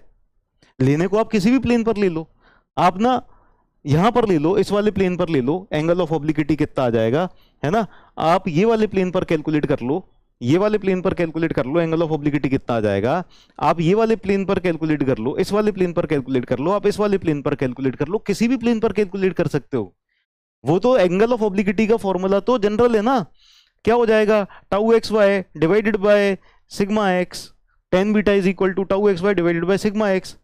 लेने को आप किसी भी प्लेन पर ले लो, आप ना यहां पर ले लो, इस वाले प्लेन पर ले लो, एंगल ऑफ ऑब्लिक्विटी कितना आ जाएगा, है ना। आप ये वाले प्लेन पर कैलकुलेट कर लो, ये वाले प्लेन पर कैलकुलेट कर लो, एंगल ऑफ ऑब्लिक्विटी कितना आ जाएगा। आप ये वाले प्लेन पर कैलकुलेट कर लो, इस वाले प्लेन पर कैलकुलेट कर लो, आप इस वाले प्लेन पर कैलकुलेट कर लो, किसी भी प्लेन पर कैलकुलेट कर सकते हो। वो तो एंगल ऑफ ऑब्लिक्विटी का फॉर्मूला तो जनरल है ना, क्या हो जाएगा, tau x y divided by sigma x, tan beta is equal to tau x y divided by sigma x.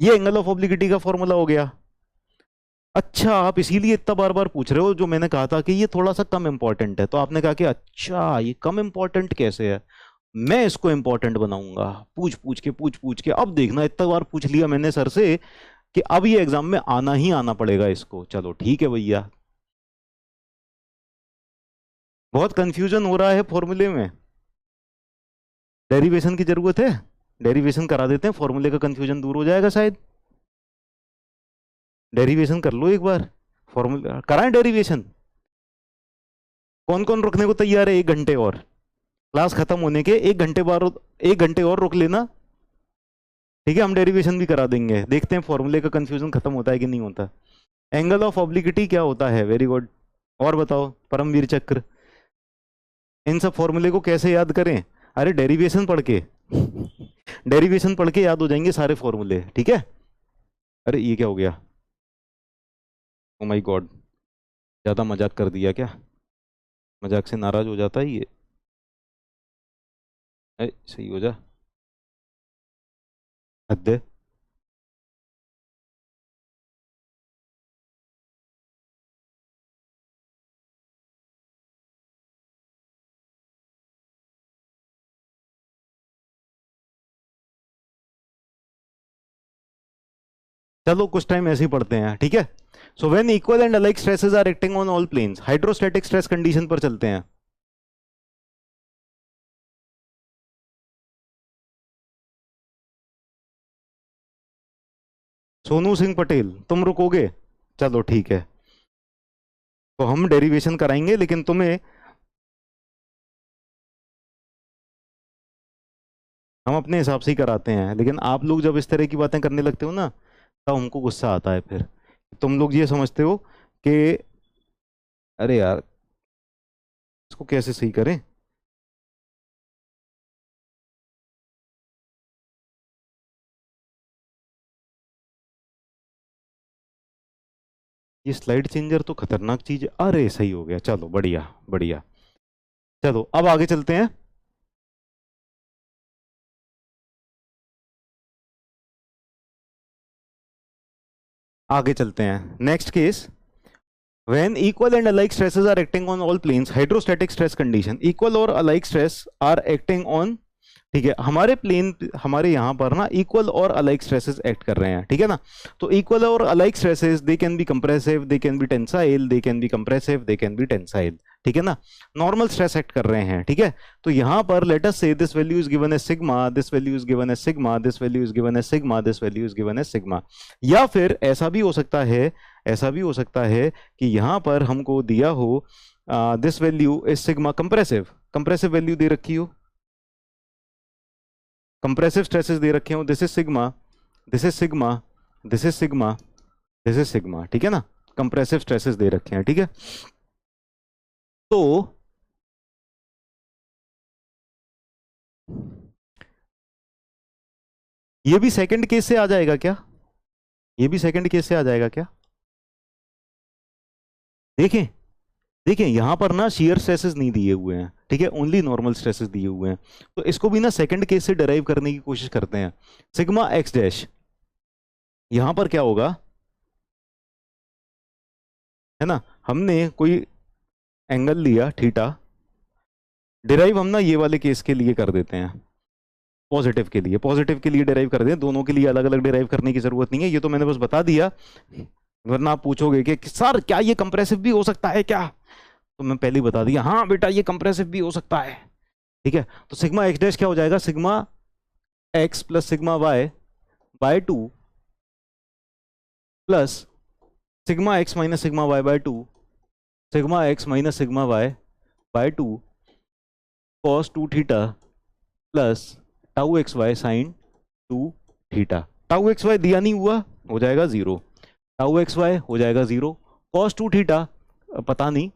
ये एंगल ऑफ ऑब्लिक्विटी का फॉर्मूला हो गया। अच्छा, आप इसीलिए इतना बार बार पूछ रहे हो, जो मैंने कहा था कि ये थोड़ा सा कम इंपॉर्टेंट है, तो आपने कहा कि अच्छा ये कम इंपॉर्टेंट कैसे है, मैं इसको इंपॉर्टेंट बनाऊंगा, पूछ पूछ के। अब देखना, इतना बार पूछ लिया मैंने सर से कि अब ये एग्जाम में आना ही आना पड़ेगा इसको। चलो ठीक है भैया, बहुत कंफ्यूजन हो रहा है फॉर्मूले में। डेरिवेशन की जरूरत है? डेरिवेशन करा देते हैं, फॉर्मूले का कंफ्यूजन दूर हो जाएगा शायद। डेरिवेशन कर लो एक बार, फॉर्मूला कराएं डेरिवेशन। कौन कौन रुकने को तैयार है 1 घंटे और? क्लास खत्म होने के 1 घंटे बाद 1 घंटे और रुक लेना, ठीक है? हम डेरिवेशन भी करा देंगे, देखते हैं फॉर्मूले का कंफ्यूजन खत्म होता है कि नहीं होता। एंगल ऑफ ऑब्लिक्विटी क्या होता है? Very good. और बताओ परमवीर चक्र, इन सब फॉर्मूले को कैसे याद करें? अरे डेरिवेशन पढ़ के डेरिवेशन पढ़ के याद हो जाएंगे सारे फॉर्मूले, ठीक है? अरे ये क्या हो गया? ओ माय गॉड, ज्यादा मजाक कर दिया क्या? मजाक से नाराज हो जाता है ये। सही हो जा, हद है। चलो कुछ टाइम ऐसे ही पढ़ते हैं, ठीक है? So when equal and alike stresses are acting on all planes, hydrostatic stress condition पर चलते हैं। सोनू सिंह पटेल, तुम रुकोगे? चलो ठीक है, तो हम डेरिवेशन कराएंगे, लेकिन तुम्हें, हम अपने हिसाब से ही कराते हैं, लेकिन आप लोग जब इस तरह की बातें करने लगते हो ना, तब हमको गुस्सा आता है फिर। तुम लोग ये समझते हो कि अरे यार इसको कैसे सही करें। ये स्लाइड चेंजर तो खतरनाक चीज है। अरे सही हो गया, चलो बढ़िया बढ़िया। चलो अब आगे चलते हैं। आगे चलते हैं, next case. When equal and alike stresses are acting on all planes, hydrostatic stress condition, equal और alike stress are acting on, ठीक है? हमारे प्लेन, हमारे यहाँ पर ना इक्वल और अलाइक स्ट्रेसेस एक्ट कर रहे हैं, ठीक है ना? तो इक्वल और alike stresses, they can be compressive, they can be tensile, they can be compressive, they can be tensile, ठीक है ना? नॉर्मल स्ट्रेस एक्ट कर रहे हैं, ठीक है? तो यहाँ पर let us say this value is given as sigma, this value is given as sigma, this value is given as sigma, this value is given as sigma. या फिर ऐसा भी हो सकता है, ऐसा भी हो सकता है कि यहाँ पर हमको दिया हो this value is sigma compressive, compressive value दे रखी हो, कंप्रेसिव स्ट्रेसेस दे रखे हो, this is sigma, this is sigma, this is sigma, this is sigma, ठीक है ना? कंप्रेसिव स्ट्रेसेस दे रखे हैं, ठीक है? तो ये भी सेकंड केस से आ जाएगा क्या? ये भी सेकंड केस से आ जाएगा क्या? देखें, देखें यहां पर ना शियर स्ट्रेसेस नहीं दिए हुए हैं, ठीक है? ओनली नॉर्मल स्ट्रेसेस दिए हुए हैं। तो इसको भी ना सेकंड केस से डिराइव करने की कोशिश करते हैं। सिग्मा एक्स डैश, यहां पर क्या होगा, है ना? हमने कोई एंगल लिया थीटा, डिराइव हम ना ये वाले केस के लिए कर देते हैं, पॉजिटिव के लिए, पॉजिटिव के लिए डिराइव कर दें, दोनों के लिए अलग अलग डिराइव करने की जरूरत नहीं है। ये तो मैंने बस बता दिया, वरना आप पूछोगे कि सर क्या ये कंप्रेसिव भी हो सकता है क्या? तो मैं पहले ही बता दिया, हाँ बेटा ये कंप्रेसिव भी हो सकता है, ठीक है? तो सिग्मा एक्स डैश क्या हो जाएगा? Sigma x plus sigma y by 2 plus sigma x minus sigma y by 2, sigma x minus sigma y by 2 cos 2 theta plus tau x y sine 2 theta. Tau x y दिया नहीं हुआ, हो जाएगा 0, tau x y हो जाएगा 0, cos 2 theta पता नहीं,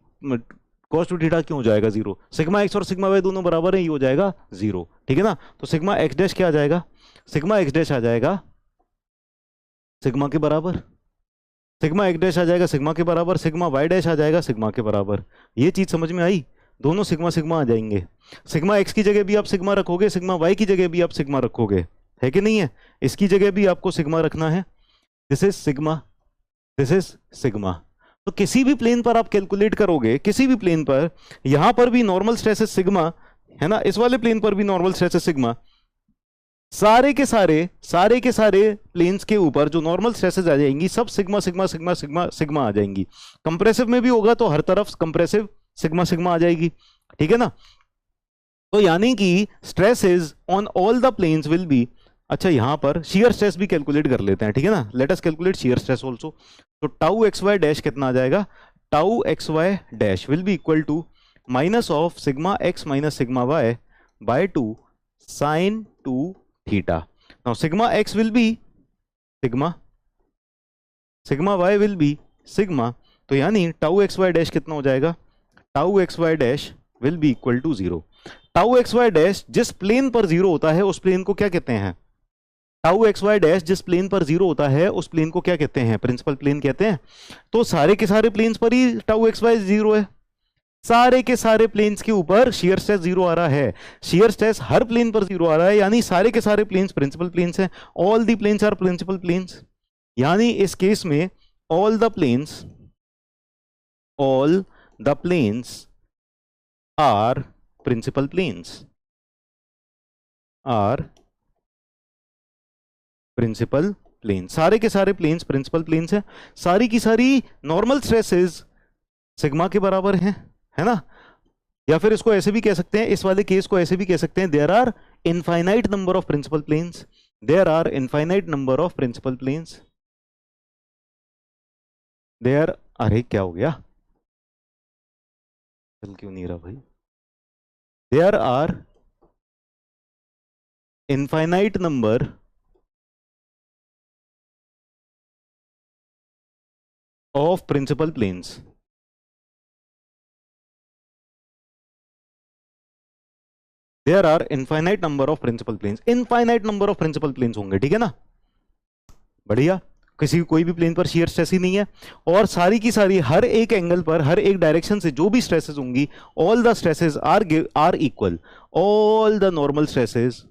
cos 2 theta क्यों हो जाएगा 0? सिग्मा एक्स और सिग्मा वाई दोनों बराबर है, ये हो जाएगा 0, ठीक है ना? तो सिग्मा एक्स डैश क्या आ जाएगा? सिग्मा एक्स डैश आ जाएगा सिग्मा के बराबर, सिग्मा एक्स डैश आ जाएगा सिग्मा के बराबर, सिग्मा वाई डैश आ जाएगा सिग्मा के बराबर। ये चीज समझ में आई? दोनों सिग्मा सिग्मा आ जाएंगे। सिग्मा एक्स की जगह भी आप सिग्मा रखोगे, सिग्मा वाई की जगह भी आप सिग्मा रखोगे, है कि नहीं है? इसकी जगह भी आपको सिग्मा रखना है, this is sigma, this is sigma. तो किसी भी प्लेन पर आप कैलकुलेट करोगे, किसी भी प्लेन पर, यहां पर भी नॉर्मल स्ट्रेस सिग्मा, है ना? इस वाले प्लेन पर भी नॉर्मल स्ट्रेस सिग्मा, सारे के सारे प्लेन्स के ऊपर जो नॉर्मल स्ट्रेसेस आ जाएंगी सब sigma sigma sigma sigma sigma आ जाएंगी। कंप्रेसिव में भी होगा तो हर तरफ कंप्रेसिव सिग्मा सिग्मा आ जाएगी, ठीक है ना? तो यानी कि stress is on all the planes will be, अच्छा यहां पर शियर स्ट्रेस भी कैलकुलेट कर लेते हैं, ठीक है ना, let us calculate shear stress also. तो टाउ एक्स वाई डैश कितना आ जाएगा, tau x y dash will be equal to minus of sigma x minus sigma y by 2 sine 2 theta. Now sigma x will be sigma, sigma y will be sigma, तो यानी tau x y dash कितना हो जाएगा, tau x y dash will be equal to 0। Tau x y dash जिस plane पर 0 होता है उस प्लेन को क्या कहते हैं, टाउ एक्स वाई डैश जिस प्लेन पर 0 होता है उस प्लेन को क्या कहते हैं, प्रिंसिपल प्लेन कहते हैं। तो सारे के सारे प्लेन्स पर ही टाउ एक्स वाई 0 है, सारे के सारे प्लेन्स के ऊपर शियर स्ट्रेस 0 आ रहा है, शियर स्ट्रेस हर प्लेन पर 0 आ रहा है, यानी सारे के सारे प्लेन्स प्रिंसिपल प्लेन्स हैं, all the planes are principal planes. यानी इस केस में all the planes are principal planes, are principal plane, सारे के सारे प्लेन्स प्रिंसिपल प्लेन्स हैं, सारी की सारी नॉर्मल स्ट्रेसेस सिग्मा के बराबर हैं, है ना। या फिर इसको ऐसे भी कह सकते हैं, इस वाले केस को ऐसे भी कह सकते हैं, there are infinite number of principal planes, there are infinite number of principal planes, there, अरे क्या हो गया, चल क्यों नहीं रहा भाई, there are infinite number of principal planes, there are infinite number of principal planes, infinite number of principal planes होंगे, ठीक है ना, बढ़िया, किसी कोई भी प्लेन पर शियर स्ट्रेस ही नहीं है, और सारी की सारी हर एक एंगल पर हर एक डायरेक्शन से जो भी स्ट्रेसेस होंगी, all the stresses are equal, all the normal stresses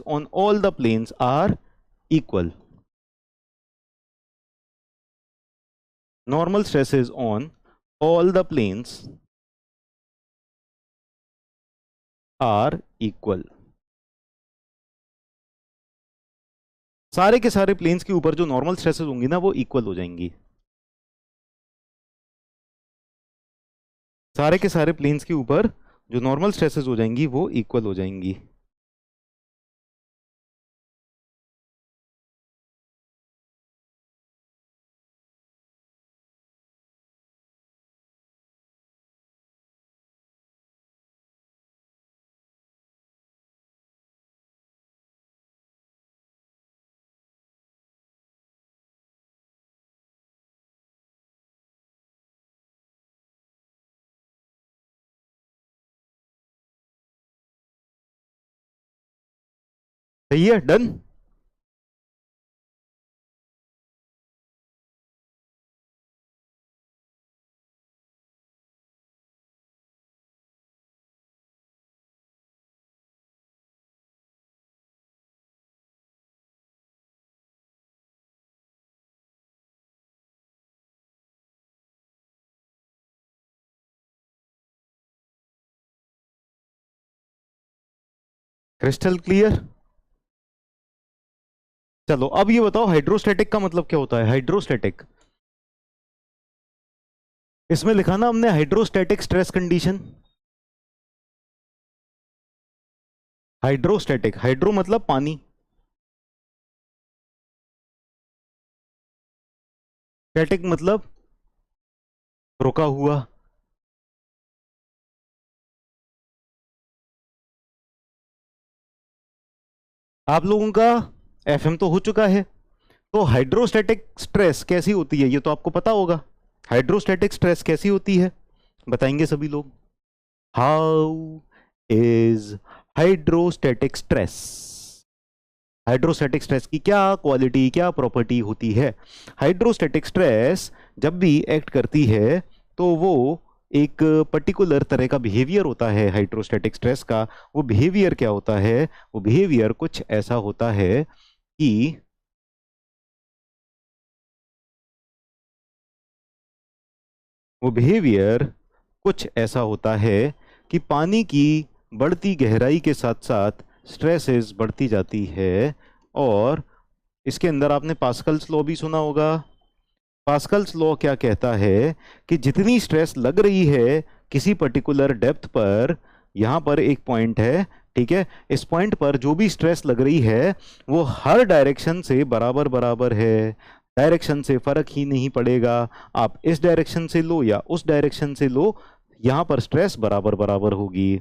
on all the planes are equal, normal stresses on all the planes are equal, सारे के सारे प्लेन्स के ऊपर जो नॉर्मल स्ट्रेसेस होंगी ना वो इक्वल हो जाएंगी, सारे के सारे प्लेन्स के ऊपर जो नॉर्मल स्ट्रेसेस हो जाएंगी वो इक्वल हो जाएंगी। सही है, डन। Crystal clear. चलो अब ये बताओ हाइड्रोस्टैटिक का मतलब क्या होता है, हाइड्रोस्टैटिक, इसमें लिखा ना हमने hydrostatic stress condition, hydrostatic, hydro मतलब पानी, स्टैटिक मतलब रुका हुआ, आप लोगों का एफएम तो हो चुका है, तो हाइड्रोस्टैटिक स्ट्रेस कैसी होती है ये तो आपको पता होगा, हाइड्रोस्टैटिक स्ट्रेस कैसी होती है बताएंगे सभी लोग, how is hydrostatic stress, hydrostatic stress की क्या क्वालिटी क्या प्रॉपर्टी होती है, हाइड्रोस्टैटिक स्ट्रेस जब भी एक्ट करती है तो वो एक पर्टिकुलर तरह का बिहेवियर होता है हाइड्रोस्टैटिक स्ट्रेस का, वो बिहेवियर क्या होता है, वो बिहेवियर कुछ ऐसा होता है कि वो बिहेवियर कुछ ऐसा होता है कि पानी की बढ़ती गहराई के साथ साथ स्ट्रेसेस बढ़ती जाती है, और इसके अंदर आपने पास्कल्स लॉ भी सुना होगा, पास्कल्स लॉ क्या कहता है कि जितनी स्ट्रेस लग रही है किसी पर्टिकुलर डेप्थ पर यहां पर एक पॉइंट है, ठीक है, इस पॉइंट पर जो भी स्ट्रेस लग रही है वो हर डायरेक्शन से बराबर बराबर है, डायरेक्शन से फर्क ही नहीं पड़ेगा, आप इस डायरेक्शन से लो या उस डायरेक्शन से लो, यहां पर स्ट्रेस बराबर बराबर होगी,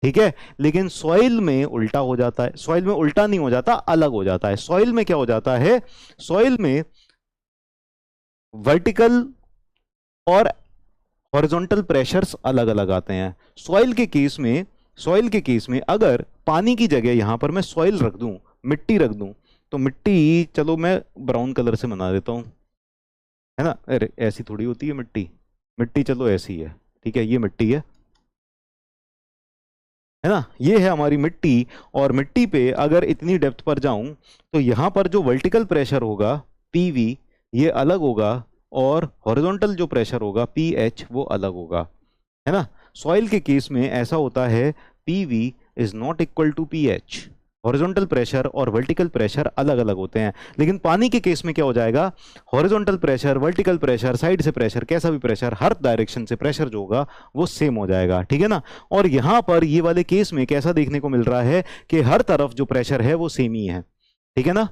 ठीक है। लेकिन सॉइल में उल्टा हो जाता है, सॉइल में उल्टा नहीं हो जाता, अलग हो जाता है। सॉइल में क्या हो जाता है, सॉइल में वर्टिकल और हॉरिजॉन्टल प्रेशर्स अलग अलग आते हैं। सॉइल के केस में, सॉइल के केस में अगर पानी की जगह यहां पर मैं सॉइल रख दूं, मिट्टी रख दूं, तो मिट्टी चलो मैं ब्राउन कलर से बना देता हूं, है ना, अरे ऐसी थोड़ी होती है मिट्टी, मिट्टी चलो ऐसी है, ठीक है, ये मिट्टी है ना, ये है हमारी मिट्टी। और मिट्टी पे अगर इतनी डेप्थ पर जाऊं तो यहां पर जो वर्टिकल प्रेशर होगा पीवी ये अलग होगा, और हॉरिजॉन्टल जो प्रेशर होगा पीएच वो अलग होगा, है ना। सॉइल के केस में ऐसा होता है, PV is not equal to PH, horizontal pressure और वर्टिकल प्रेशर अलग अलग होते हैं। लेकिन पानी के केस में क्या हो जाएगा, horizontal pressure, vertical pressure, side से प्रेशर, कैसा भी प्रेशर, हर डायरेक्शन से प्रेशर जो होगा वो सेम हो जाएगा, ठीक है ना। और यहां पर ये वाले केस में कैसा देखने को मिल रहा है कि हर तरफ जो प्रेशर है वो सेम ही है, ठीक है ना,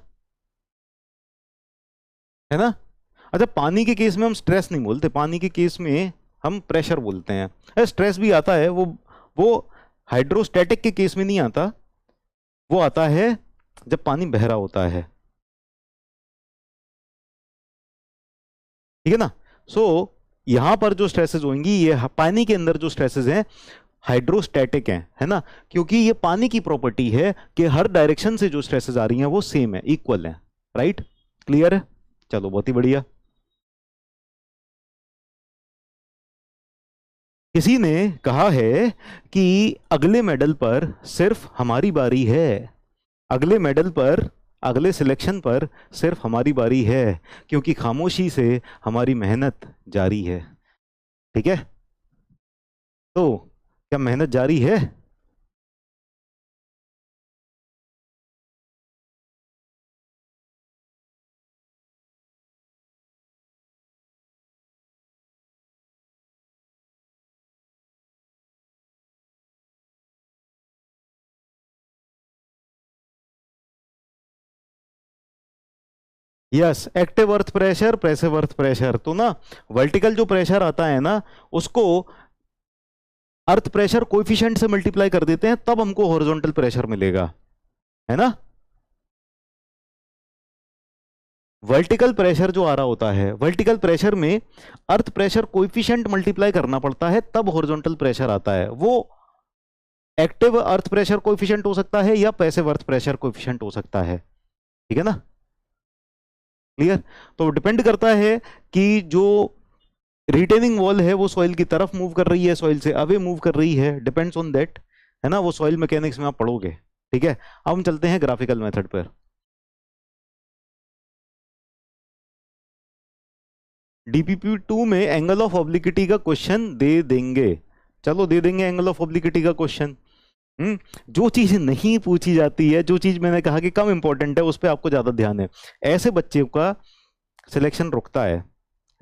है ना। अच्छा, पानी के केस में हम स्ट्रेस नहीं बोलते, पानी के केस में हम प्रेशर बोलते हैं। स्ट्रेस भी आता है, वो हाइड्रोस्टैटिक के केस में नहीं आता, वो आता है जब पानी बह रहा होता है, ठीक है ना। सो यहां पर जो स्ट्रेसेस होंगी ये पानी के अंदर जो स्ट्रेसेस हैं हाइड्रोस्टैटिक हैं, है ना, क्योंकि ये पानी की प्रॉपर्टी है कि हर डायरेक्शन से जो स्ट्रेसेस आ रही हैं वो सेम है, इक्वल है, राइट, क्लियर है, चलो बहुत ही बढ़िया। किसी ने कहा है कि अगले मेडल पर सिर्फ हमारी बारी है, अगले मेडल पर, अगले सिलेक्शन पर सिर्फ हमारी बारी है, क्योंकि खामोशी से हमारी मेहनत जारी है, ठीक है। तो क्या मेहनत जारी है? Yes, active earth pressure, passive earth pressure, तो ना वर्टिकल जो प्रेशर आता है ना उसको अर्थ प्रेशर कोएफिशिएंट से मल्टीप्लाई कर देते हैं, तब हमको हॉरिजॉन्टल प्रेशर मिलेगा, है ना। वर्टिकल प्रेशर जो आ रहा होता है, वर्टिकल प्रेशर में अर्थ प्रेशर कोएफिशिएंट मल्टीप्लाई करना पड़ता है तब हॉरिजॉन्टल प्रेशर आता है। वो एक्टिव अर्थ प्रेशर कोएफिशिएंट हो सकता है या पैसिव अर्थ प्रेशर कोएफिशिएंट हो सकता है, ठीक है ना, क्लियर। तो डिपेंड करता है कि जो रिटेनिंग वॉल है वो सॉइल की तरफ मूव कर रही है, सॉइल से अवे मूव कर रही है, डिपेंड्स ऑन दैट, है ना, वो सॉइल मैकेनिक्स में आप पढ़ोगे, ठीक है। अब हम चलते हैं ग्राफिकल मेथड पर। डीपीपी 2 में एंगल ऑफ ऑब्लिक्विटी का क्वेश्चन दे देंगे, चलो दे देंगे एंगल ऑफ ऑब्लिक्विटी का क्वेश्चन। जो चीज नहीं पूछी जाती है, जो चीज मैंने कहा कि कम इंपॉर्टेंट है, उस पर आपको ज्यादा ध्यान है, ऐसे बच्चे का सिलेक्शन रुकता है,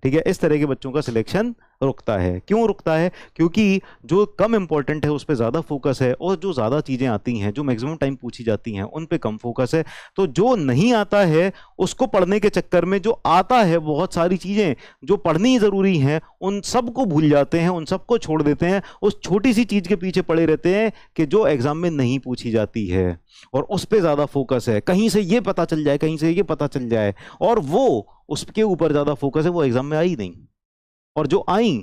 ठीक है, इस तरह के बच्चों का सिलेक्शन रुकता है। क्यों रुकता है? क्योंकि जो कम इंपॉर्टेंट है उस पर ज्यादा फोकस है, और जो ज्यादा चीजें आती हैं जो मैक्सिमम टाइम पूछी जाती हैं उन पे कम फोकस है। तो जो नहीं आता है उसको पढ़ने के चक्कर में जो आता है, बहुत सारी चीजें जो पढ़नी जरूरी हैं उन सबको भूल जाते हैं, उन सबको छोड़ देते हैं, उस छोटी सी चीज के पीछे पड़े रहते हैं कि जो एग्जाम में नहीं पूछी जाती है, और उस पर ज्यादा फोकस है, कहीं से ये पता चल जाए, कहीं से ये पता चल जाए, और वो उसके ऊपर ज्यादा फोकस है, वो एग्जाम में आई नहीं। और जो आई,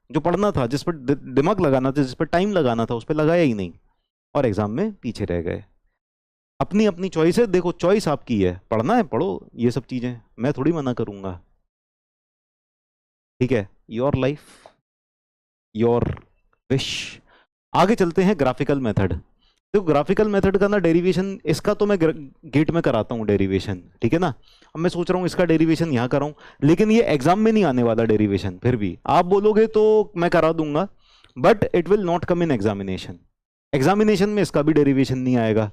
जो पढ़ना था, जिस पर दिमाग लगाना था, जिस पर टाइम लगाना था, उस पर लगाया ही नहीं, और एग्जाम में पीछे रह गए। अपनी अपनी चॉइस है, देखो चॉइस आपकी है, पढ़ना है पढ़ो, ये सब चीजें मैं थोड़ी मना करूंगा, ठीक है, योर लाइफ योर विश। आगे चलते हैं ग्राफिकल मेथड। तो ग्राफिकल मेथड का ना डेरिवेशन, इसका तो मैं गेट में कराता हूँ डेरिवेशन, ठीक है ना। अब मैं सोच रहा हूँ इसका डेरिवेशन यहाँ कराऊं, लेकिन ये एग्जाम में नहीं आने वाला डेरिवेशन, फिर भी आप बोलोगे तो मैं करा दूंगा, but it will not come in examination. Examination में इसका भी डेरिवेशन नहीं आएगा,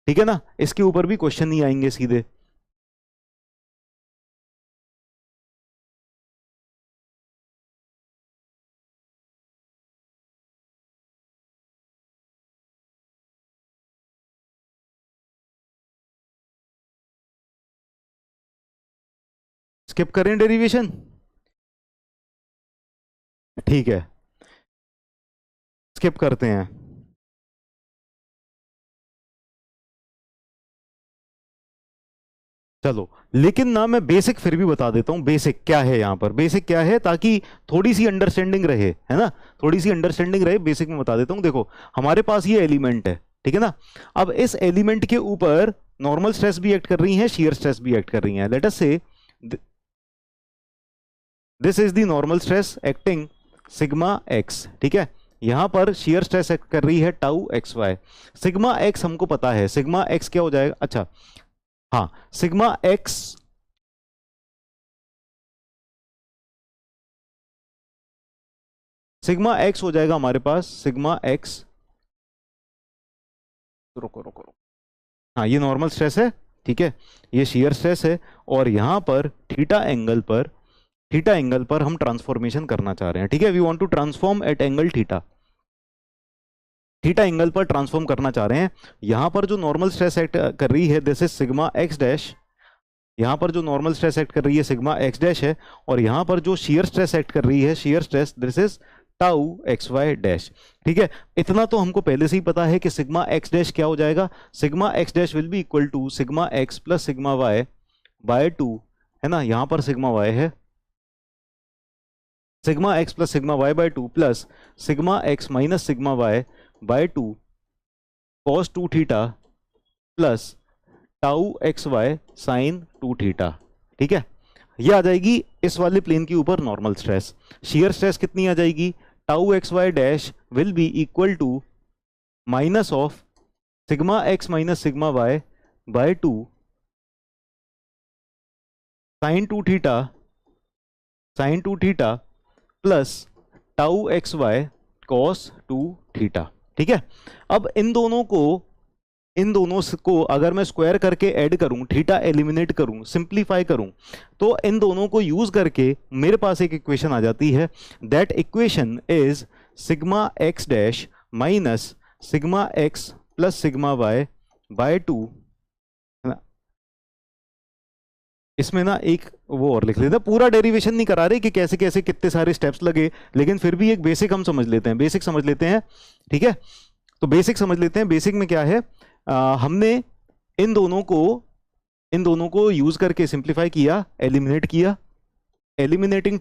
ठीक है ना, इसके ऊपर भी क्वेश्चन नहीं आएंगे सीधे। स्किप करें डेरिवेशन? ठीक है, स्किप करते हैं। चलो, लेकिन ना मैं बेसिक फिर भी बता देता हूं, बेसिक क्या है यहां पर, बेसिक क्या है, ताकि थोड़ी सी अंडरस्टैंडिंग रहे, है ना, थोड़ी सी अंडरस्टैंडिंग रहे, बेसिक में बता देता हूं। देखो, हमारे पास ये एलिमेंट है, ठीक है ना। अब इस एलिमेंट के ऊपर नॉर्मल स्ट्रेस भी एक्ट कर रही है, शियर स्ट्रेस भी एक्ट कर रही है। Late us say this is the normal stress acting sigma x, ठीक है। यहां पर शियर स्ट्रेस एक्ट कर रही है tau x y. Sigma x हमको पता है, सिग्मा एक्स क्या हो जाएगा, अच्छा हाँ, सिग्मा एक्स हो जाएगा हमारे पास, सिग्मा एक्स, रुको रुको रुको, हाँ ये नॉर्मल स्ट्रेस है, ठीक है, ये शियर स्ट्रेस है, और यहां पर थीटा एंगल पर हम ट्रांसफॉर्मेशन करना चाह रहे हैं, ठीक है। We want to transform at angle theta angle पर ट्रांसफॉर्म करना चाह रहे हैं। यहां पर जो नॉर्मल स्ट्रेस एक्ट कर रही है this is sigma x dash, यहां पर जो नॉर्मल स्ट्रेस एक्ट कर रही है सिग्मा एक्स डैश है, और यहां पर जो शियर स्ट्रेस एक्ट कर रही है, shear stress this is tau x y dash, ठीक है। इतना तो हमको पहले से ही पता है कि सिग्मा एक्स डैश क्या हो जाएगा, sigma x dash will be equal to sigma x plus sigma y by 2, है ना, यहां पर सिग्मा वाई है, sigma x plus sigma y by 2 plus sigma x minus sigma y by 2 cos 2 theta plus tau x y sine 2 theta, ठीक है। ये आ जाएगी इस वाले प्लेन के ऊपर नॉर्मल स्ट्रेस। शियर स्ट्रेस कितनी आ जाएगी, tau x y dash will be equal to minus of sigma x minus sigma y by 2 sine 2 theta plus tau x y cos 2 theta, ठीक है। अब इन दोनों को अगर मैं स्क्वायर करके ऐड करूं, थीटा एलिमिनेट करूं, सिंप्लीफाई करूं, तो इन दोनों को यूज करके मेरे पास एक इक्वेशन आ जाती है। That equation is sigma x dash minus sigma x plus sigma y by 2, इसमें ना एक वो और लिख लेते हैं, पूरा डेरिवेशन नहीं करा रहे कि कैसे कैसे कितने सारे स्टेप्स लगे, लेकिन फिर भी एक बेसिक हम समझ लेते हैं, बेसिक समझ लेते हैं, ठीक है। तो बेसिक समझ लेते हैं। बेसिक में क्या है, हमने इन दोनों को यूज करके सिंप्लीफाई किया, एलिमिनेट किया, eliminating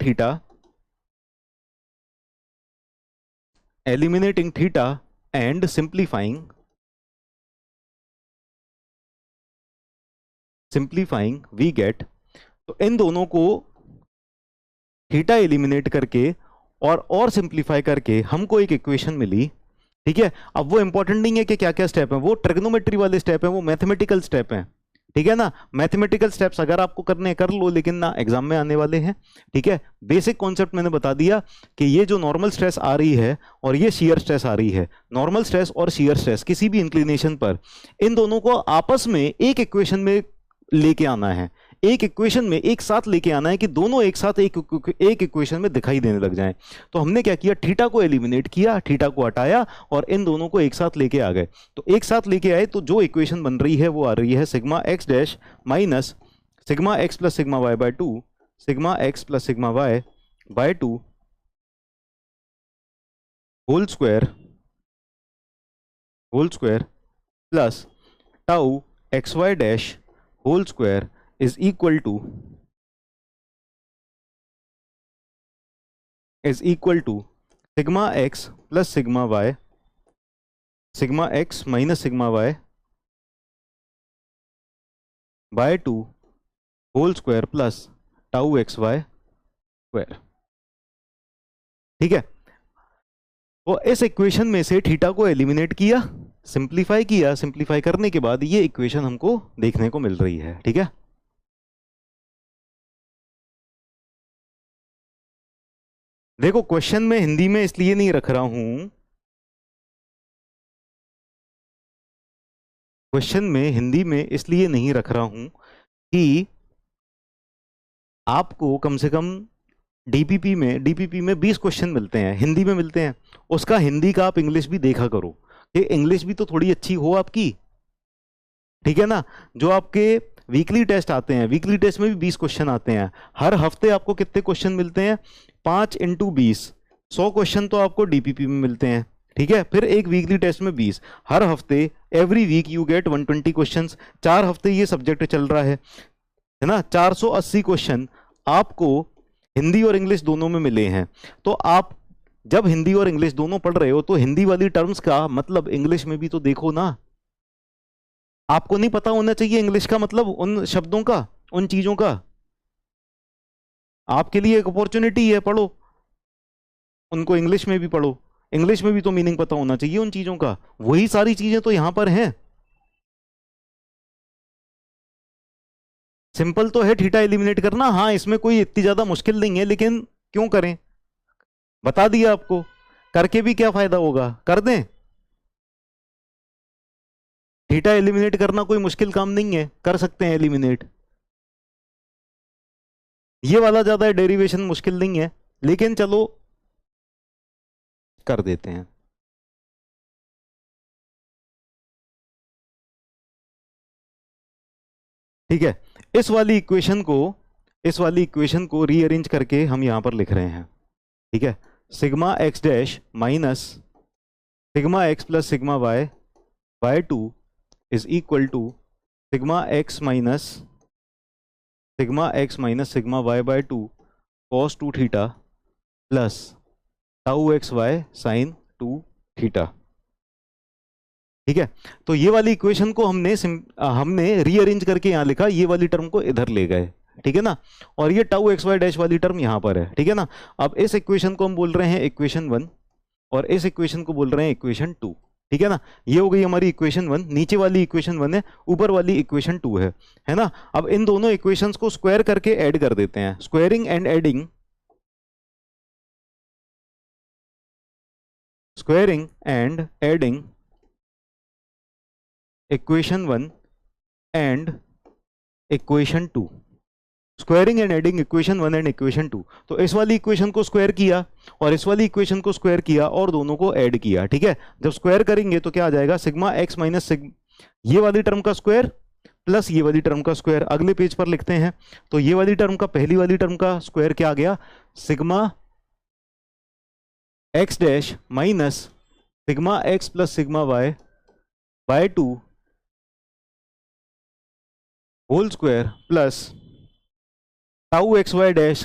theta and simplifying we get, तो इन दोनों को थीटा एलिमिनेट करके और सिंप्लीफाई करके हमको एक इक्वेशन मिली, ठीक है। अब वो इंपॉर्टेंट नहीं है कि क्या क्या स्टेप है, वो ट्रिग्नोमेट्री वाले स्टेप है, वो मैथमेटिकल स्टेप है, ठीक है ना। मैथमेटिकल स्टेप्स अगर आपको करने कर लो, लेकिन ना एग्जाम में आने वाले हैं, ठीक है। बेसिक कॉन्सेप्ट मैंने बता दिया कि ये जो नॉर्मल स्ट्रेस आ रही है और ये शियर स्ट्रेस आ रही है, नॉर्मल स्ट्रेस और शियर स्ट्रेस किसी भी इंक्लिनेशन पर, इन दोनों को आपस में एक इक्वेशन में लेके आना है, एक इक्वेशन में एक साथ लेके आना है कि दोनों एक साथ एक इक्वेशन में दिखाई देने लग जाएं। तो हमने क्या किया, थीटा को एलिमिनेट किया, थीटा को हटाया और इन दोनों को एक साथ लेके आ गए। तो एक साथ लेके आए तो जो इक्वेशन बन रही है वो आ रही है sigma x dash minus sigma x plus sigma y by 2, sigma x plus sigma y by 2 whole square plus tau x y dash whole square is equal to sigma x plus sigma y, sigma x minus sigma y by 2 whole square plus tau xy square, ठीक है। तो इस equation में से theta को eliminate किया, simplify करने के बाद ये इक्वेशन हमको देखने को मिल रही है, ठीक है। देखो, क्वेश्चन में हिंदी में इसलिए नहीं रख रहा हूं, क्वेश्चन में हिंदी में इसलिए नहीं रख रहा हूं कि आपको कम से कम डीपीपी में 20 क्वेश्चन मिलते हैं, हिंदी में मिलते हैं, उसका हिंदी का आप इंग्लिश भी देखा करो कि इंग्लिश भी तो थोड़ी अच्छी हो आपकी, ठीक है ना। जो आपके वीकली टेस्ट आते हैं, वीकली टेस्ट में भी 20 क्वेश्चन आते हैं। हर हफ्ते आपको कितने क्वेश्चन मिलते हैं? 5 × 20, 100 क्वेश्चन तो आपको डीपीपी में मिलते हैं, ठीक है। फिर एक वीकली टेस्ट में 20, हर हफ्ते every week you get 120 questions. 4 हफ्ते ये सब्जेक्ट चल रहा है ना, 480 क्वेश्चन आपको हिंदी और इंग्लिश दोनों में मिले हैं। तो आप जब हिंदी और इंग्लिश दोनों पढ़ रहे हो तो हिंदी वाली टर्म्स का मतलब इंग्लिश में भी तो देखो ना। आपको नहीं पता होना चाहिए इंग्लिश का मतलब उन शब्दों का, उन चीजों का। आपके लिए एक अपॉर्चुनिटी है, पढ़ो उनको, इंग्लिश में भी पढ़ो, इंग्लिश में भी तो मीनिंग पता होना चाहिए उन चीजों का। वही सारी चीजें तो यहां पर हैं। सिंपल तो है थीटा एलिमिनेट करना, हाँ इसमें कोई इतनी ज्यादा मुश्किल नहीं है, लेकिन क्यों करें, बता दिया आपको, करके भी क्या फायदा होगा, कर दें। थीटा एलिमिनेट करना कोई मुश्किल काम नहीं है, कर सकते हैं एलिमिनेट। ये वाला ज्यादा डेरिवेशन मुश्किल नहीं है, लेकिन चलो कर देते हैं। ठीक है, इस वाली इक्वेशन को रीअरेंज करके हम यहां पर लिख रहे हैं। ठीक है, sigma x dash minus sigma x plus sigma y by 2 is equal to sigma x minus sigma y by 2 cos 2 theta plus tau x y sine 2 theta. ठीक है, तो ये वाली इक्वेशन को हमने रीअरेंज करके यहां लिखा, ये वाली टर्म को इधर ले गए। ठीक है ना, और ये टाउ एक्स वाई डैश वाली टर्म यहां पर है। ठीक है ना, अब इस इक्वेशन को हम बोल रहे हैं इक्वेशन 1 और इस इक्वेशन को बोल रहे हैं इक्वेशन 2। ठीक है ना, ये हो गई हमारी इक्वेशन 1, नीचे वाली इक्वेशन 1 है, ऊपर वाली इक्वेशन 2 है ना। अब इन दोनों इक्वेशंस को स्क्वायर करके ऐड कर देते हैं, squaring and adding equation 1 and equation 2, squaring and adding equation 1 and equation 2। तो इस वाली इक्वेशन को स्क्वायर किया और इस वाली इक्वेशन को स्क्वायर किया और दोनों को ऐड किया। ठीक है, जब स्क्वायर करेंगे तो क्या आ जाएगा, सिग्मा एक्स माइनस ये वाली टर्म का स्क्वायर प्लस ये वाली टर्म का स्क्वायर। अगले पेज पर लिखते हैं, तो ये वाली टर्म का पहली वाली टर्म का स्क्वायर क्या आ गया, sigma x dash minus sigma x plus sigma y by 2 whole square plus tau x y dash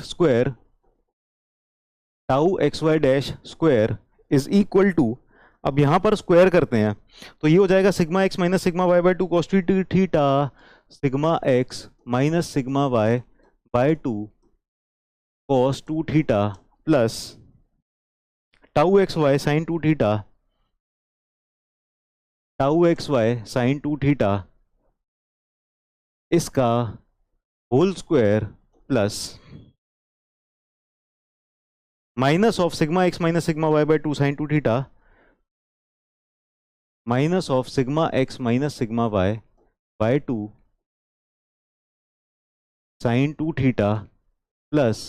square is equal to, अब यहां पर स्क्वायर करते हैं तो ये हो जाएगा sigma x minus sigma y by 2 cos 2 theta, sigma x minus sigma y by 2 cos 2 theta plus tau x y sine 2 theta, tau x y sine 2 theta इसका whole square plus minus of sigma x minus sigma y by 2 sine 2 theta minus of sigma x minus sigma y by 2 sine 2 theta plus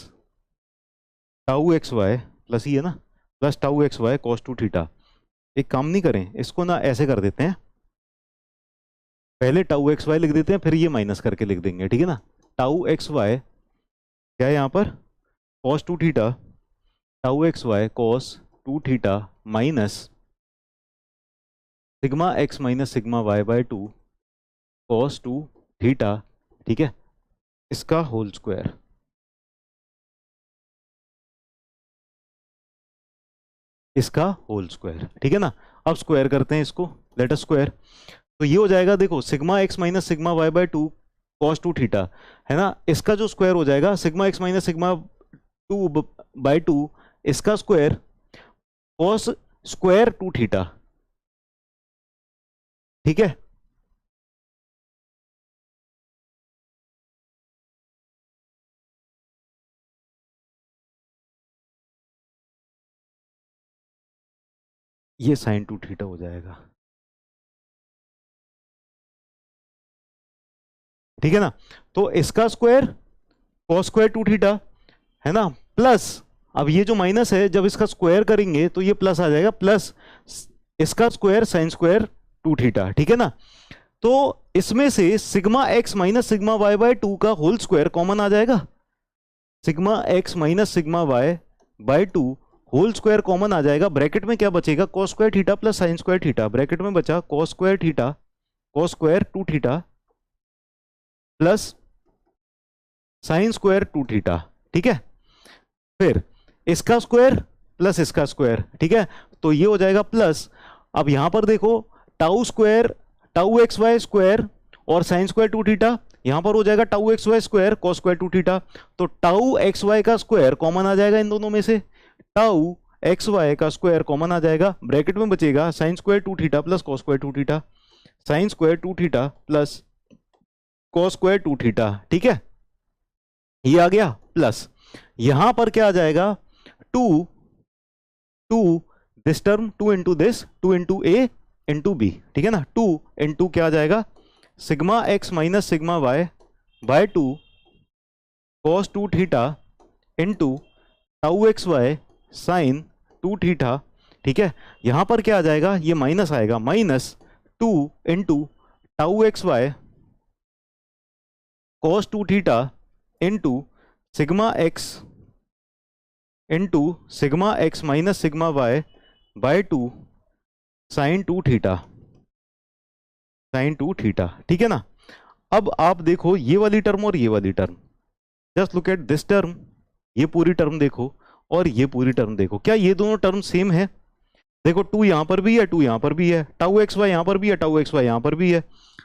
tau x y plus ही है ना, plus tau x y cos 2 theta. एक काम नहीं करें, इसको ना ऐसे कर देते हैं, पहले टाउ एक्स वाई लिख देते हैं, फिर ये माइनस करके लिख देंगे। ठीक है ना, टाउ एक्स वाई क्या है यहाँ पर, cos 2 theta, tau x y cos 2 theta minus sigma x minus sigma y by 2 cos 2 theta. ठीक है, इसका होल स्क्वायर। ठीक है ना, अब स्क्वायर करते हैं इसको, लेट अस स्क्वायर। तो ये हो जाएगा, देखो sigma x minus sigma y by 2 cos 2 theta है ना, इसका जो स्क्वायर हो जाएगा sigma x minus sigma 2 by 2 इसका स्क्वायर कॉस स्क्वायर 2 थीटा। ठीक है, ये साइन 2 थीटा हो जाएगा। ठीक है ना, तो इसका स्क्वायर कॉस स्क्वायर 2 थीटा है ना, प्लस अब ये जो माइनस है जब इसका स्क्वायर करेंगे तो ये प्लस आ जाएगा, प्लस इसका स्क्वायर साइन स्क्वायर 2 थीटा। ठीक है ना, तो इसमें से sigma x minus sigma y by 2 का होल स्क्वायर कॉमन आ जाएगा। Sigma x minus sigma y by 2 whole square common आ जाएगा। ब्रैकेट में क्या बचेगा, cos square theta plus sine square theta. Bracket में बचा cos square theta, cos square 2 theta plus sine square 2 theta. ठीक है, फिर इसका स्क्वायर प्लस इसका स्क्वायर। ठीक है, तो ये हो जाएगा प्लस, अब यहां पर देखो tau square tau x y square और साइन स्क्वायर 2 थीटा, यहां पर हो जाएगा tau x y square cos square 2 theta. तो टाउ एक्स वाई का स्क्वायर कॉमन आ जाएगा इन दोनों में से, टाउ एक्स वाई का स्क्वायर कॉमन आ जाएगा। ब्रैकेट में बचेगा sine square 2 theta plus cos square 2 theta, sine square 2 theta plus cos square 2 theta. ठीक है, ये आ गया प्लस, यहां पर क्या आ जाएगा 2 this term 2 into this 2 into A into B. ठीक है ना, 2 इंटू क्या आ जाएगा sigma x minus sigma y by 2 cos 2 theta into tau x y sine 2 theta. ठीक है, यहां पर क्या आ जाएगा, ये माइनस आएगा, minus 2 into tau x y cos 2 theta into sigma x minus sigma y by 2 sine 2 theta, sine 2 theta. ठीक है ना, अब आप देखो ये वाली टर्म और ये वाली term, just look at this term, ये पूरी टर्म देखो और ये पूरी टर्म देखो, क्या ये दोनों टर्म सेम है? देखो 2 यहां पर भी है, 2 यहां पर भी है, टाउ एक्स वाई यहां पर भी है, टाउ एक्स वाई यहां पर भी है,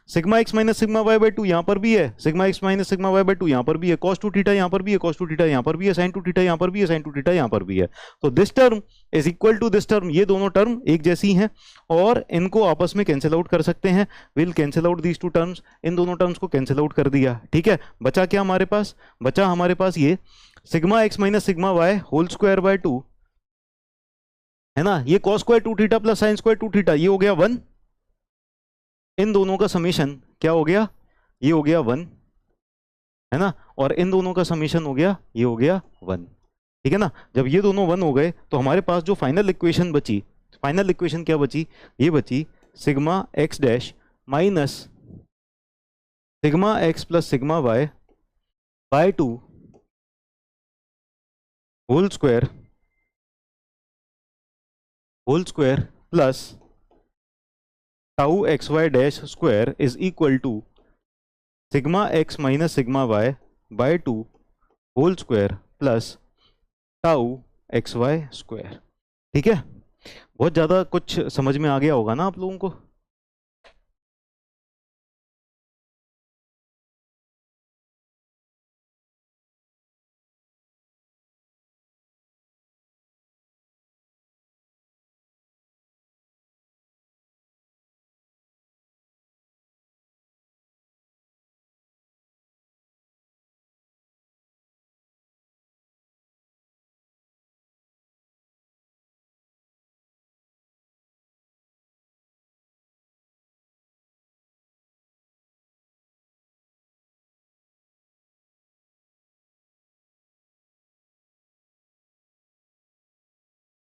sigma x minus sigma y by 2 यहां पर भी है, sigma x minus sigma y by 2 यहां पर भी है, cos 2 थीटा यहां पर भी है, cos 2 थीटा यहां पर भी है, sin 2 थीटा यहां पर भी है, sin 2 थीटा यहां पर भी है। तो this term is equal to this term, ये दोनों टर्म एक जैसी हैं और इनको आपस में कैंसिल आउट कर सकते हैं। Will cancel out these two terms, इन दोनों टर्म्स को कैंसिल आउट कर दिया। ठीक है, बचा क्या हमारे पास, बचा हमारे पास ये sigma x minus sigma y whole square by 2 है ना, ये cos square 2 theta plus sine square 2 theta, ये हो गया 1, इन दोनों का समीशन क्या हो गया, ये हो गया 1 है ना, और इन दोनों का समीशन हो गया, ये हो गया 1। ठीक है ना, जब ये दोनों 1 हो गए तो हमारे पास जो फाइनल इक्वेशन बची, फाइनल इक्वेशन क्या बची, ये बची sigma x dash minus sigma x plus sigma y by 2 whole square plus tau x y dash square is equal to sigma x minus sigma y by 2 whole square plus tau x y square. ठीक है, बहुत ज़्यादा कुछ समझ में आ गया होगा ना आप लोगों को।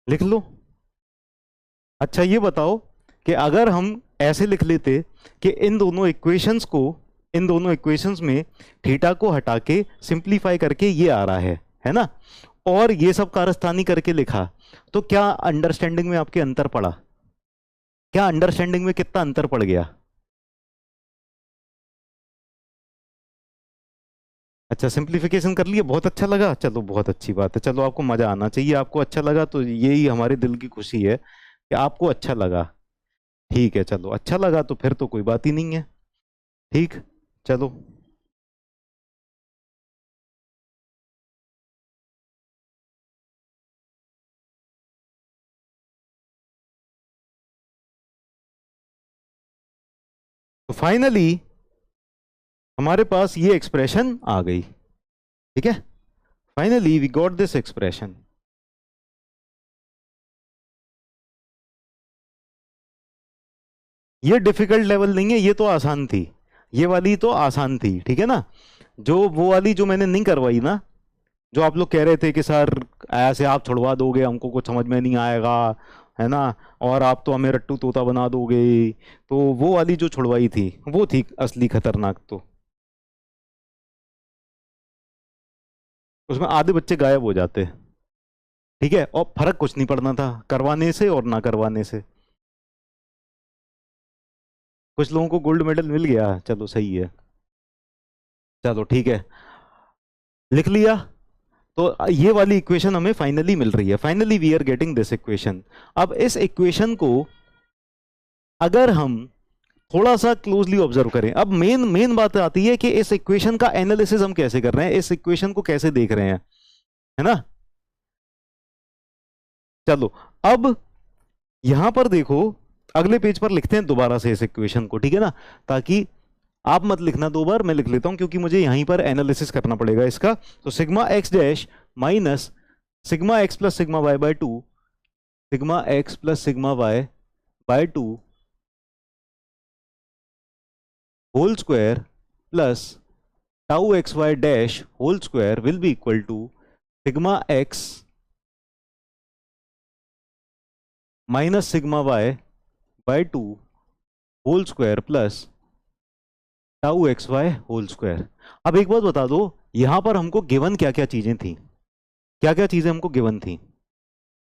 लिख लो। अच्छा ये बताओ कि अगर हम ऐसे लिख लेते कि इन दोनों इक्वेशंस में थीटा को हटा के सिंप्लीफाई करके ये आ रहा है ना, और ये सब कारस्तानी करके लिखा, तो क्या अंडरस्टैंडिंग में आपके अंतर पड़ा, क्या अंडरस्टैंडिंग में कितना अंतर पड़ गया? अच्छा सिंप्लीफिकेशन कर लिया, बहुत अच्छा लगा, चलो बहुत अच्छी बात है, चलो आपको मजा आना चाहिए, आपको अच्छा लगा तो यही हमारे दिल की खुशी है कि आपको अच्छा लगा। ठीक है, चलो अच्छा लगा तो फिर तो कोई बात ही नहीं है। ठीक, चलो तो फाइनली हमारे पास ये एक्सप्रेशन आ गई। ठीक है, finally we got this expression. ये डिफिकल्ट लेवल नहीं है, ये तो आसान थी, ये वाली तो आसान थी। ठीक है ना, जो वो वाली जो मैंने नहीं करवाई ना, जो आप लोग कह रहे थे कि सर ऐसे आप छुड़वा दोगे, हमको कुछ समझ में नहीं आएगा, है ना, और आप तो हमें रट्टू तोता बना दोगे, तो वो वाली जो छुड़वाई थी वो थी असली खतरनाक। तो उसमें आधे बच्चे गायब हो जाते, ठीक है, और फर्क कुछ नहीं पड़ना था करवाने से और ना करवाने से। कुछ लोगों को गोल्ड मेडल मिल गया, चलो सही है, चलो ठीक है, लिख लिया। तो ये वाली इक्वेशन हमें फाइनली मिल रही है, finally we are getting this equation. अब इस इक्वेशन को अगर हम थोड़ा सा क्लोजली ऑब्जर्व करें, अब मेन मेन बात आती है कि इस इक्वेशन का एनालिसिस हम कैसे कर रहे हैं, इस इक्वेशन को कैसे देख रहे हैं, है ना। चलो अब यहां पर देखो, अगले पेज पर लिखते हैं दोबारा से इस इक्वेशन को, ठीक है ना, ताकि आप मत लिखना दो बार, मैं लिख लेता हूं क्योंकि मुझे यहीं पर एनालिसिस करना पड़ेगा इसका। तो sigma x dash minus sigma x plus sigma y by two, sigma x plus sigma y by two whole square plus tau x y dash whole square will be equal to sigma x minus sigma y by two whole square plus tau x y whole square. अब एक बात बता दो, यहां पर हमको given क्या क्या चीजें थी, क्या क्या चीजें हमको गिवन थी,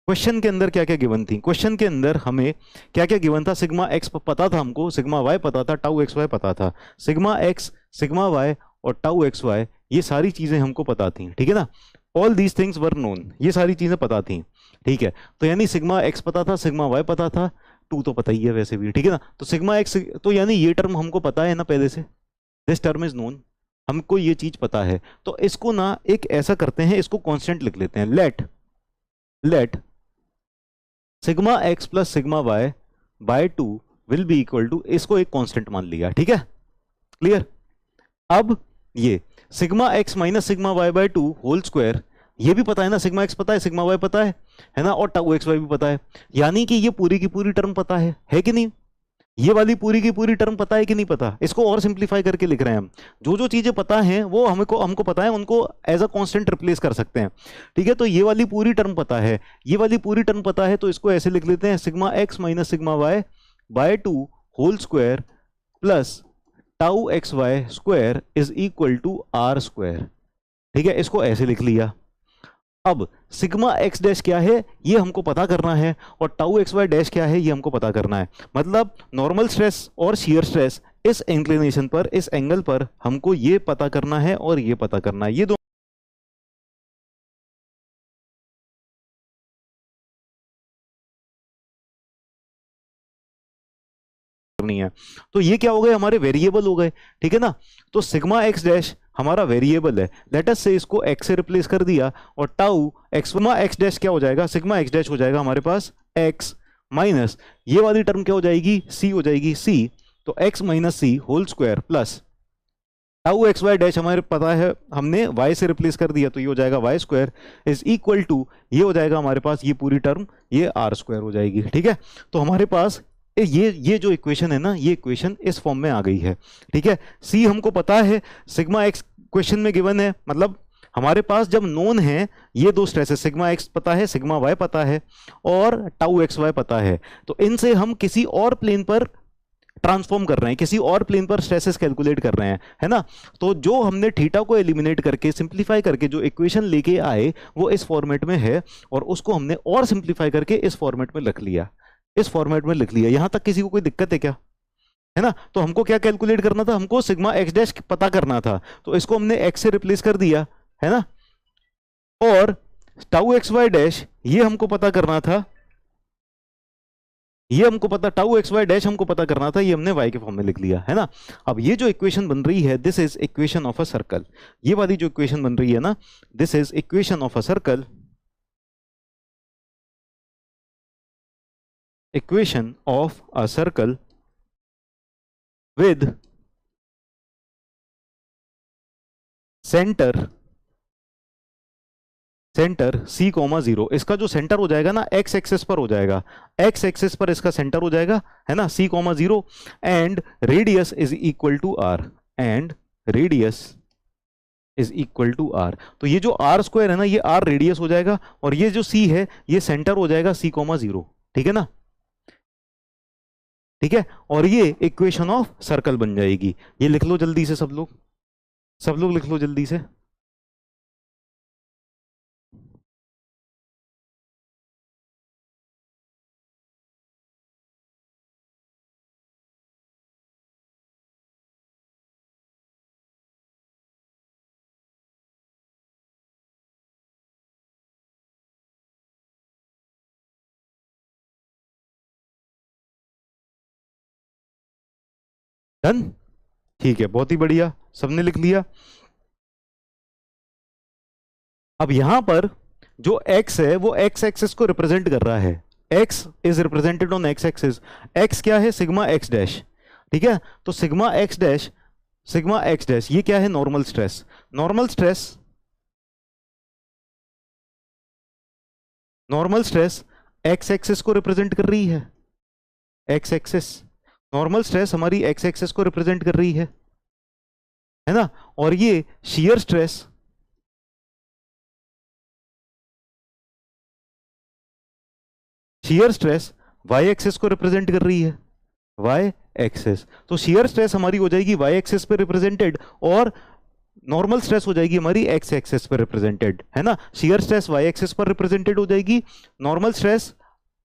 क्वेश्चन के अंदर क्या क्या गिवन थी। क्वेश्चन के अंदर हमें क्या क्या गिवन था, सिग्मा एक्स पता था हमको, सिग्मा वाई पता था, टाउ एक्स वाई पता था, सिग्मा एक्स सिग्मा वाई और टाउ एक्स वाई ये सारी चीजें हमको पता थी, ठीक है ना, all these things were known, ये सारी चीजें पता थी, ठीक है। तो यानी सिग्मा एक्स पता था, सिग्मा वाई पता था, टू तो पता ही है वैसे भी, ठीक है ना। तो सिग्मा एक्स, तो यानी ये टर्म हमको पता है ना पहले से, दिस टर्म इज नोन, हमको ये चीज पता है। तो इसको ना एक ऐसा करते हैं, इसको कांस्टेंट लिख लेते हैं, let sigma x plus sigma y by two will be equal to, इसको एक कांस्टेंट मान लिया, ठीक है, क्लियर। अब ये sigma x minus sigma y by two whole square, ये भी पता है ना, सिग्मा एक्स पता है, सिग्मा वाई पता है ना, और टाउ एक्स वाई भी पता है, यानी कि ये पूरी की पूरी टर्म पता है कि नहीं, ये वाली पूरी की पूरी टर्म पता है कि नहीं पता। इसको और सिंप्लीफाई करके लिख रहे हैं हम, जो जो चीजें पता हैं वो हमको पता है, उनको एज अ कांस्टेंट रिप्लेस कर सकते हैं, ठीक है। तो ये वाली पूरी टर्म पता है, ये वाली पूरी टर्म पता है, तो इसको ऐसे लिख लेते हैं, sigma x minus sigma y by two whole square plus tau x y square is equal to R square, ठीक है, इसको ऐसे लिख लिया। अब सिग्मा एक्स डैश क्या है ये हमको पता करना है, और टाउ एक्स वाई डैश क्या है ये हमको पता करना है, मतलब नॉर्मल स्ट्रेस और शियर स्ट्रेस इस इंक्लिनेशन पर, इस एंगल पर हमको ये पता करना है और ये पता करना है, ये दो करनी है। तो ये क्या हो गए, हमारे वेरिएबल हो गए, ठीक है ना। तो सिग्मा एक्स डैश हमारा वेरिएबल है, लेट अस से इसको एक्स से रिप्लेस कर दिया, और टाउ सिग्मा एक्स डैश क्या हो जाएगा, सिग्मा एक्स डैश हो जाएगा हमारे पास एक्स माइनस ये वाली टर्म क्या हो जाएगी, सी हो जाएगी, सी, तो x minus c whole square plus tau x y dash हमारे पता है, हमने वाई से रिप्लेस कर दिया, तो ये हो जाएगा y square is equal to, ये हो जाएगा हमारे पास ये पूरी टर्म, ये आर स्क्वायर हो जाएगी, ठीक है। तो हमारे पास ये जो इक्वेशन है ना, ये इक्वेशन इस फॉर्म में आ गई है, ठीक है। सी हमको पता है, सिग्मा एक्स क्वेश्चन में गिवन है, मतलब हमारे पास जब नोन है ये दो स्ट्रेसेस, सिग्मा एक्स पता है, सिग्मा वाई पता है, और टाउ एक्स वाई पता है, तो इनसे हम किसी और प्लेन पर ट्रांसफॉर्म कर रहे हैं, किसी और प्लेन पर स्ट्रेसेस कैलकुलेट कर रहे हैं, है ना। तो जो हमने थीटा को एलिमिनेट करके सिंप्लीफाई करके जो इक्वेशन लेके आए वो इस फॉर्मेट में है, और उसको हमने और सिंप्लीफाई करके इस फॉर्मेट में लिख लिया, इस फॉर्मेट में लिख लिया। यहां तक किसी को कोई दिक्कत है क्या, है ना। तो हमको क्या कैलकुलेट करना था, हमको सिग्मा एक्स डैश पता करना था, तो इसको हमने एक्स से रिप्लेस कर दिया, है ना, और टाउ एक्स वाई डैश ये हमको पता करना था, ये हमको पता, टाउ एक्स वाई डैश हमको पता करना था, ये हमने वाई के फॉर्म में लिख लिया, है ना। अब ये जो इक्वेशन बन रही है, this is equation of a circle, ये वाली जो इक्वेशन बन रही है ना, this is equation of a circle, equation of a circle with centre C, 0, इसका जो सेंटर हो जाएगा ना एक्स एक्सिस पर हो जाएगा, एक्स एक्सिस पर इसका सेंटर हो जाएगा, है ना, C, 0, and radius is equal to R, and radius is equal to R. तो ये जो आर स्क्वायर है ना, ये आर रेडियस हो जाएगा, और ये जो C है ये सेंटर हो जाएगा C, 0, ठीक है ना, ठीक है। और ये इक्वेशन ऑफ सर्कल बन जाएगी। ये लिख लो जल्दी से सब लोग लिख लो जल्दी से। डन, ठीक है, बहुत ही बढ़िया, सबने लिख लिया। अब यहां पर जो x है वो x एक्सिस को रिप्रेजेंट कर रहा है। x is represented on x axis. x क्या है, सिग्मा x डैश, ठीक है। तो सिग्मा x डैश ये क्या है, normal stress. Normal stress x axis को रिप्रेजेंट कर रही है। x एक्सिस, नॉर्मल स्ट्रेस हमारी x एक्सिस को रिप्रेजेंट कर रही है ना। और ये शियर स्ट्रेस y एक्सिस को रिप्रेजेंट कर रही है, y एक्सिस। तो शियर स्ट्रेस हमारी हो जाएगी y एक्सिस पे रिप्रेजेंटेड, और नॉर्मल स्ट्रेस हो जाएगी हमारी x एक्सिस पर रिप्रेजेंटेड, है ना। शियर स्ट्रेस y एक्सिस पर रिप्रेजेंटेड हो जाएगी, नॉर्मल स्ट्रेस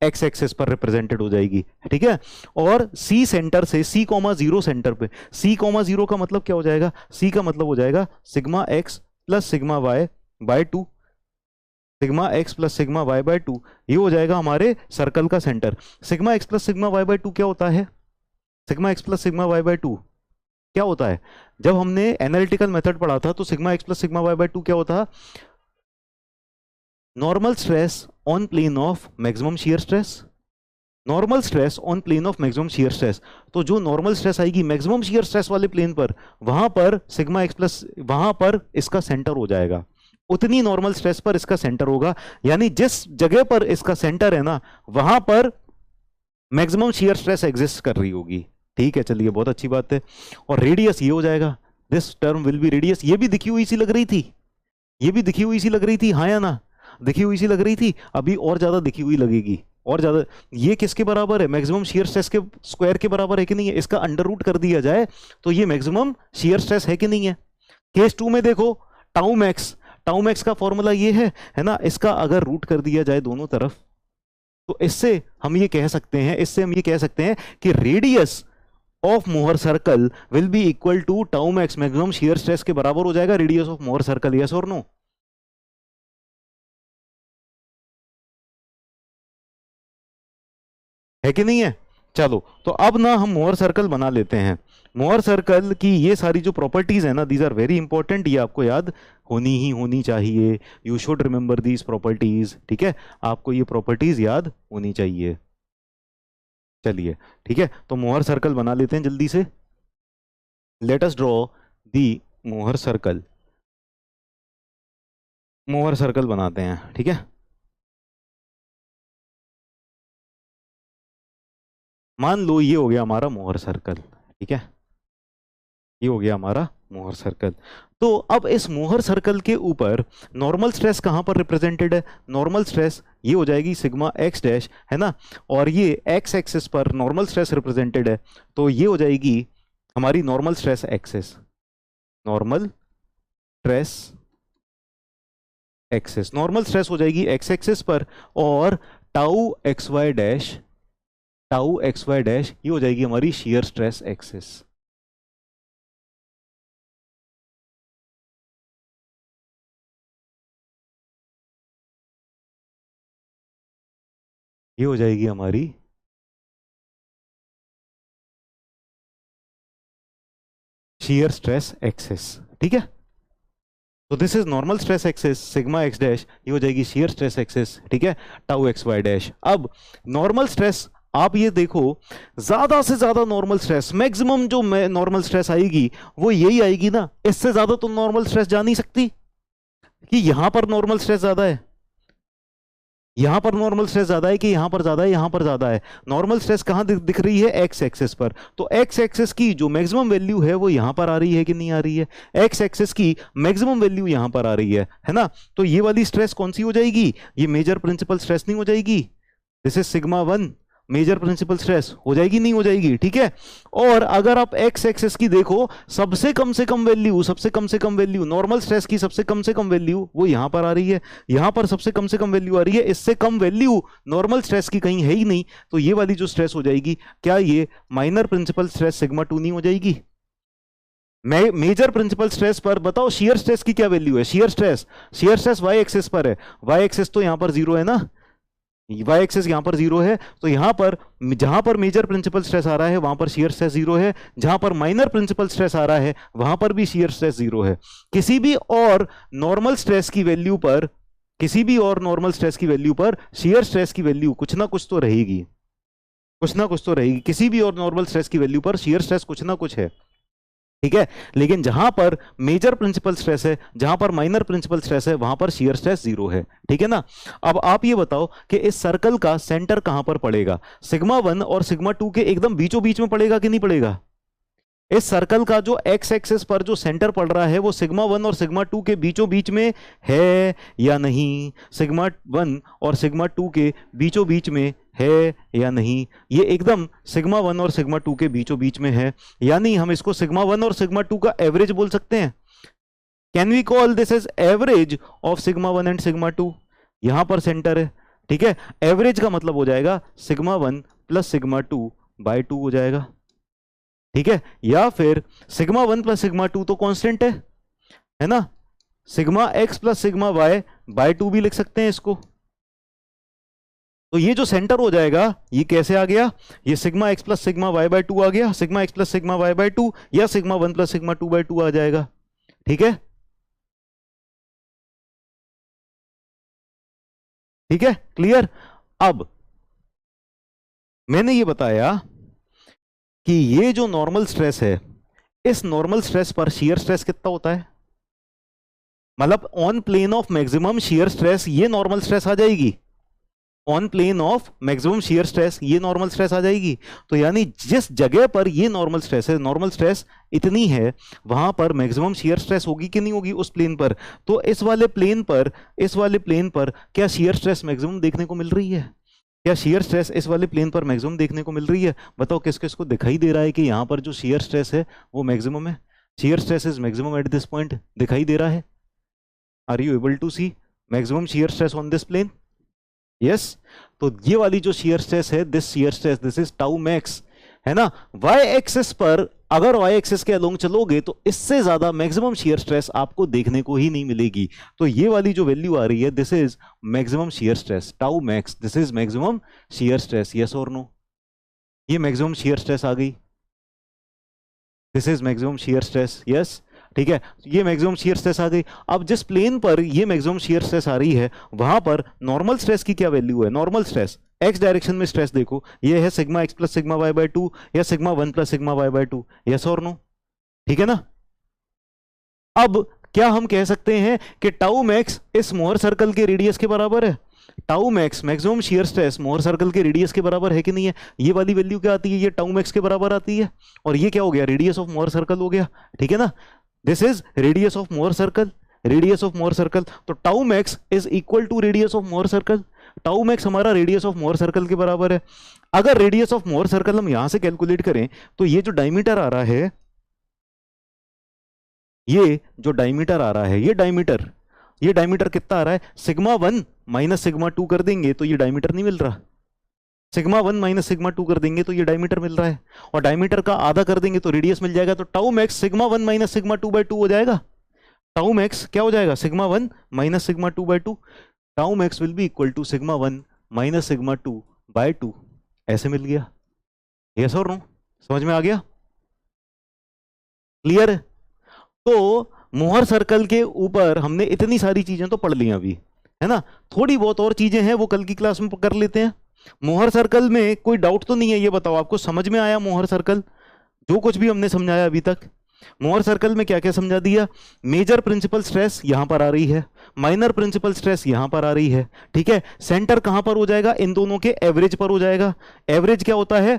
x एक्सिस पर रिप्रेजेंटेड हो जाएगी, ठीक है। और C सेंटर से C,0 सेंटर पे, C,0 का मतलब क्या हो जाएगा, C का मतलब हो जाएगा sigma x plus sigma y by 2, sigma x plus sigma y by 2, ये हो जाएगा हमारे सर्कल का centre. Sigma x plus sigma y by 2 क्या होता है, sigma x plus sigma y by 2 क्या होता है। जब हमने एनालिटिकल मेथड पढ़ा था तो sigma x plus sigma y by 2 क्या होता, normal stress on plane of maximum shear stress, normal stress on plane of maximum shear stress. तो जो नॉर्मल स्ट्रेस आएगी मैक्सिमम शियर स्ट्रेस वाले प्लेन पर, वहां पर सिग्मा x प्लस, वहां पर इसका सेंटर हो जाएगा, उतनी नॉर्मल स्ट्रेस पर इसका सेंटर होगा। यानी जिस जगह पर इसका सेंटर है ना, वहां पर मैक्सिमम शियर स्ट्रेस एग्जिस्ट कर रही होगी, ठीक है। चलिए, बहुत अच्छी बात है। और रेडियस ये हो जाएगा, this term will be radius. ये भी दिखी हुई सी लग रही थी, ये भी दिखी हुई सी लग रही थी, हाँ या ना, दिखी हुई सी लग रही थी, अभी और ज्यादा दिखी हुई लगेगी, और ज्यादा। ये किसके बराबर है, मैक्सिमम शियर स्ट्रेस के स्क्वायर के बराबर है कि नहीं है। इसका अंडर रूट कर दिया जाए तो ये मैक्सिमम शियर स्ट्रेस है कि नहीं है। केस 2 में देखो, टाउ मैक्स का फॉर्मूला ये है ना। इसका अगर रूट कर दिया जाए दोनों तरफ, तो इससे हम ये कह सकते हैं कि radius of Mohr circle will be equal to tau max, maximum shear stress के बराबर हो जाएगा radius of Mohr circle. Yes और नो, है कि नहीं है। चलो, तो अब ना हम मोहर सर्कल बना लेते हैं। मोहर सर्कल की ये सारी जो प्रॉपर्टीज है ना, दीज आर वेरी इंपॉर्टेंट, ये आपको याद होनी चाहिए। You should remember these properties, ठीक है, आपको ये प्रॉपर्टीज याद होनी चाहिए। चलिए, ठीक है, तो मोहर सर्कल बना लेते हैं जल्दी से। Let us draw the Mohr circle, Mohr circle बनाते हैं, ठीक है। मान लो ये हो गया हमारा मोहर सर्कल, ठीक है, ये हो गया हमारा मोहर सर्कल। तो अब इस मोहर सर्कल के ऊपर नॉर्मल स्ट्रेस कहां पर रिप्रेजेंटेड है, नॉर्मल स्ट्रेस ये हो जाएगी सिग्मा x डैश, है ना। और ये x एक्सिस पर नॉर्मल स्ट्रेस रिप्रेजेंटेड है, तो ये हो जाएगी हमारी normal stress axis, normal stress axis, normal stress हो जाएगी x एक्सिस पर। और टाउ xy डैश, ये हो जाएगी हमारी शियर स्ट्रेस एक्सिस। ये हो जाएगी हमारी शियर स्ट्रेस एक्सिस, ठीक है। तो this is normal stress axis sigma x dash, ये हो जाएगी शियर स्ट्रेस एक्सिस, ठीक है, टाउ xy डैश। अब नॉर्मल स्ट्रेस आप ये देखो, ज्यादा से ज्यादा नॉर्मल स्ट्रेस, मैक्सिमम जो नॉर्मल स्ट्रेस आएगी वो यही आएगी ना, इससे ज्यादा तो नॉर्मल स्ट्रेस जा नहीं सकती, कि यहां पर नॉर्मल स्ट्रेस ज्यादा है, यहां पर नॉर्मल स्ट्रेस ज्यादा है कि यहां पर ज्यादा है, यहां पर ज्यादा है। नॉर्मल स्ट्रेस कहां दिख रही है, एक्स एक्सिस पर। तो एक्स एक्सिस की जो मैक्सिमम वैल्यू है वो यहां पर आ रही है कि नहीं आ रही है, एक्स एक्सिस की मैक्सिमम वैल्यू यहां पर आ रही है ना। तो ये वाली स्ट्रेस कौन सी हो जाएगी, ये मेजर प्रिंसिपल स्ट्रेस नहीं हो जाएगी, this is sigma one major principal stress, हो जाएगी नहीं हो जाएगी, ठीक है। और अगर आप एक्स एक्सेस की देखो, सबसे कम से कम वैल्यू, सबसे कम से कम वैल्यू नॉर्मल स्ट्रेस की, सबसे कम से कम वैल्यू वो यहां पर आ रही है, यहां पर सबसे कम से कम वैल्यू आ रही है, इससे कम वैल्यू नॉर्मल स्ट्रेस की कहीं है ही नहीं, तो ये वाली जो स्ट्रेस हो जाएगी, क्या ये minor principal stress sigma two नहीं हो जाएगी? मेजर प्रिंसिपल स्ट्रेस पर बताओ शियर स्ट्रेस की क्या वैल्यू है? शियर स्ट्रेस वाई एक्सिस पर है, वाई एक्सिस तो यहां पर जीरो है ना, वाई एक्सिस यहां पर जीरो है, तो यहां पर जहां पर मेजर प्रिंसिपल स्ट्रेस आ रहा है वहां पर शियर स्ट्रेस जीरो है, जहां पर माइनर प्रिंसिपल स्ट्रेस आ रहा है वहां पर भी शियर स्ट्रेस जीरो है। किसी भी और नॉर्मल स्ट्रेस की वैल्यू पर, किसी भी और नॉर्मल स्ट्रेस की वैल्यू पर शियर स्ट्रेस की वैल्यू कुछ ना कुछ तो रहेगी, कुछ ना कुछ तो रहेगी, किसी भी और नॉर्मल स्ट्रेस की वैल्यू पर शियर स्ट्रेस कुछ ना कुछ है, ठीक है। लेकिन जहां पर मेजर प्रिंसिपल स्ट्रेस है, जहां पर माइनर प्रिंसिपल स्ट्रेस है, वहां पर शियर स्ट्रेस जीरो है, ठीक है ना। अब आप ये बताओ कि इस सर्कल का सेंटर कहां पर पड़ेगा? सिग्मा वन और सिग्मा टू के एकदम बीचों बीच में पड़ेगा कि नहीं पड़ेगा? इस सर्कल का जो एक्स एक्सिस पर जो सेंटर पड़ रहा है वो सिग्मा वन और सिग्मा टू के बीचों बीच में है या नहीं? सिग्मा वन और सिग्मा टू के बीचों बीच में है या नहीं? ये एकदम सिग्मा वन और सिग्मा टू के बीचों बीच में है, यानी हम इसको सिग्मा वन और सिग्मा टू का एवरेज बोल सकते हैं। Can we call this as average of sigma one and sigma two? यहां पर सेंटर है, ठीक है। एवरेज का मतलब हो जाएगा sigma one plus sigma two by two हो जाएगा, ठीक है। या फिर sigma one plus sigma two तो कांस्टेंट है ना, sigma x plus sigma y by two भी लिख सकते हैं इसको। तो ये जो सेंटर हो जाएगा ये कैसे आ गया? ये sigma x plus sigma y by two आ गया, sigma x plus sigma y by two, या sigma one plus sigma two by two आ जाएगा, ठीक है, ठीक है, क्लियर। अब मैंने ये बताया कि ये जो नॉर्मल स्ट्रेस है, इस नॉर्मल स्ट्रेस पर शियर स्ट्रेस कितना होता है? मतलब on plane of maximum shear stress ये नॉर्मल स्ट्रेस आ जाएगी, on plane of maximum shear stress ये नॉर्मल स्ट्रेस आ जाएगी। तो यानी जिस जगह पर ये नॉर्मल स्ट्रेस है, नॉर्मल स्ट्रेस इतनी है, वहां पर मैक्सिमम शियर स्ट्रेस होगी कि नहीं होगी उस प्लेन पर? तो इस वाले प्लेन पर, इस वाले प्लेन पर क्या शियर स्ट्रेस मैक्सिमम देखने को मिल रही है? क्या शियर स्ट्रेस इस वाले प्लेन पर मैक्सिमम देखने को मिल रही है? बताओ किस किस को दिखाई दे रहा है कि यहां पर जो शियर स्ट्रेस है वो मैक्सिमम है? Shear stress is maximum at this point, दिखाई दे रहा है? Are you able to see maximum shear stress on this plane? Yes. तो ये वाली जो शियर स्ट्रेस है, this shear stress, this is tau max, है ना। वाई एक्सिस पर अगर वाई एक्सिस के अलोंग चलोगे तो इससे ज्यादा मैक्सिमम शियर स्ट्रेस आपको देखने को ही नहीं मिलेगी। तो ये वाली जो वैल्यू आ रही है, this is maximum shear stress, tau max, this is maximum shear stress, yes और नो? ये मैक्सिमम शियर स्ट्रेस आ गई, this is maximum shear stress, yes, ठीक है। ये मैक्सिमम शियर स्ट्रेस आ गई। अब जिस प्लेन पर ये मैक्सिमम शियर स्ट्रेस आ रही है वहां पर नॉर्मल स्ट्रेस की क्या वैल्यू है? नॉर्मल स्ट्रेस एक्स डायरेक्शन में स्ट्रेस देखो, ये है sigma x plus sigma y by two या sigma one plus sigma y by two, yes और नो? ठीक है ना। अब क्या हम कह सकते हैं कि टाउ मैक्स इस मोहर सर्कल के रेडियस के बराबर है? Tau max maximum shear stress मोहर सर्कल के रेडियस के बराबर है कि नहीं है? ये वाली वैल्यू क्या आती है? ये टाउ मैक्स के बराबर आती है, और ये क्या हो गया? रेडियस ऑफ मोहर सर्कल हो गया, ठीक है ना। This is radius of Mohr circle, radius of Mohr circle. तो tau max is equal to radius of Mohr circle, tau max हमारा रेडियस ऑफ मोहर सर्कल के बराबर है। अगर रेडियस ऑफ मोहर सर्कल हम यहां से कैलकुलेट करें तो ये जो डायमीटर आ रहा है, ये जो डायमीटर आ रहा है, ये डायमीटर कितना आ रहा है? Sigma one minus sigma to कर देंगे तो ये डायमीटर नहीं मिल रहा, sigma one minus sigma to कर देंगे तो ये डायमीटर मिल रहा है, और डायमीटर का आधा कर देंगे तो रेडियस मिल जाएगा। तो tau max sigma one minus sigma two by two हो जाएगा। टाउ मैक्स क्या हो जाएगा? Sigma one minus sigma two by two. Tau max will be equal to sigma one minus sigma two by two, ऐसे मिल गया, yes और no? समझ में आ गया? क्लियर है? तो मोहर सर्कल के ऊपर हमने इतनी सारी चीजें तो पढ़ ली अभी, है ना। थोड़ी बहुत और चीजें हैं वो कल की क्लास में कर लेते हैं। मोहर सर्कल में कोई डाउट तो नहीं है? ये बताओ आपको समझ में आया मोहर सर्कल? जो कुछ भी हमने समझाया अभी तक, मोहर सर्कल में क्या क्या समझा दिया? मेजर प्रिंसिपल स्ट्रेस यहां पर आ रही है, माइनर प्रिंसिपल स्ट्रेस यहां पर आ रही है, ठीक है। सेंटर कहां पर हो जाएगा? इन दोनों के एवरेज पर हो जाएगा। एवरेज क्या होता है?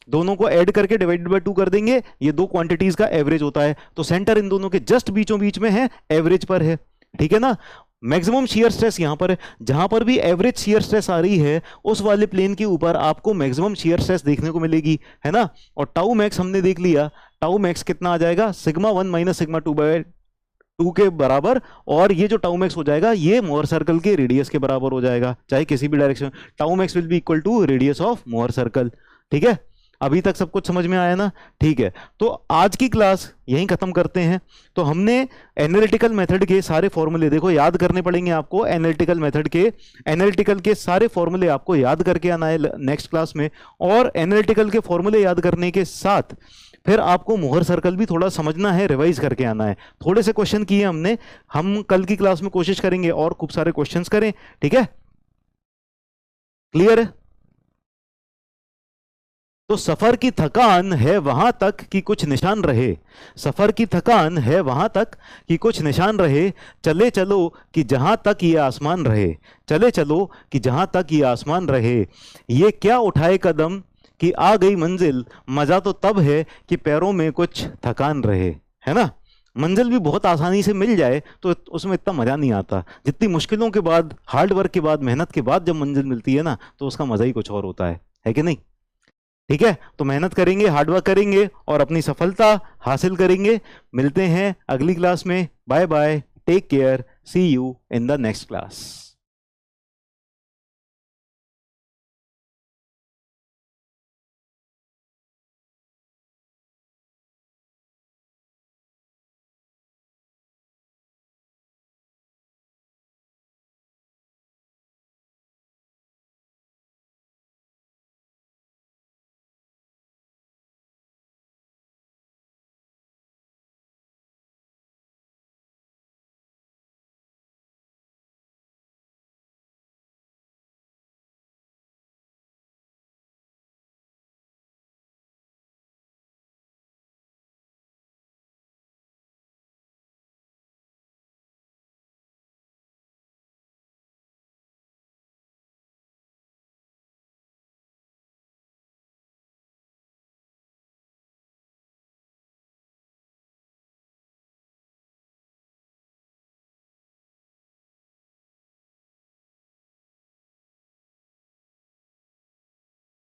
दोनों को ऐड करके डिवाइडेड बाय टू कर देंगे, ये दो क्वांटिटीज का एवरेज होता है। तो सेंटर इन दोनों के जस्ट बीचों बीच में है, एवरेज पर है, ठीक है ना। मैक्सिमम शियर स्ट्रेस यहां पर है, जहां पर भी एवरेज शियर स्ट्रेस आ रही है उस वाले प्लेन के ऊपर आपको मैक्सिमम शियर स्ट्रेस देखने को मिलेगी, है ना। और टाउ मैक्स हमने देख लिया, टाउ मैक्स कितना आ जाएगा, सिग्मा 1 माइनस सिग्मा 2 के बराबर, और ये जो टाउ मैक्स हो जाएगा ये मोहर सर्कल के रेडियस के बराबर हो जाएगा, चाहे किसी भी डायरेक्शन में। Tau max will be equal to radius of Mohr circle. ठीक है, अभी तक सब कुछ समझ में आया ना? ठीक है, तो आज की क्लास यहीं खत्म करते हैं। तो हमने एनालिटिकल मेथड के सारे फॉर्मूले देखो याद करने पड़ेंगे आपको, एनालिटिकल के सारे फॉर्मूले आपको याद करके आना है नेक्स्ट क्लास में। और एनालिटिकल के फॉर्मूले याद करने के साथ फिर आपको मोहर सर्कल भी थोड़ा समझना है, रिवाइज करके आना है। थोड़े से क्वेश्चन किए हमने, हम कल की क्लास में कोशिश करेंगे और खूब सारे क्वेश्चंस करें। ठीक है, क्लियर है? तो सफर की थकान है वहां तक कि कुछ निशान रहे, सफर की थकान है वहां तक कि कुछ निशान रहे, चले चलो कि जहां तक ये आसमान रहे, चले चलो कि जहां तक ये आसमान रहे, ये क्या उठाए कदम कि आ गई मंजिल, मजा तो तब है कि पैरों में कुछ थकान रहे, है ना। मंजिल भी बहुत आसानी से मिल जाए तो उसमें इतना मजा नहीं आता, जितनी मुश्किलों के बाद, हार्ड वर्क के बाद, मेहनत के बाद जब मंजिल मिलती है ना, तो उसका मजा ही कुछ और होता है कि नहीं? ठीक है, तो मेहनत करेंगे, हार्डवर्क करेंगे और अपनी सफलता हासिल करेंगे। मिलते हैं अगली क्लास में। Bye bye, take care, see you in the next class.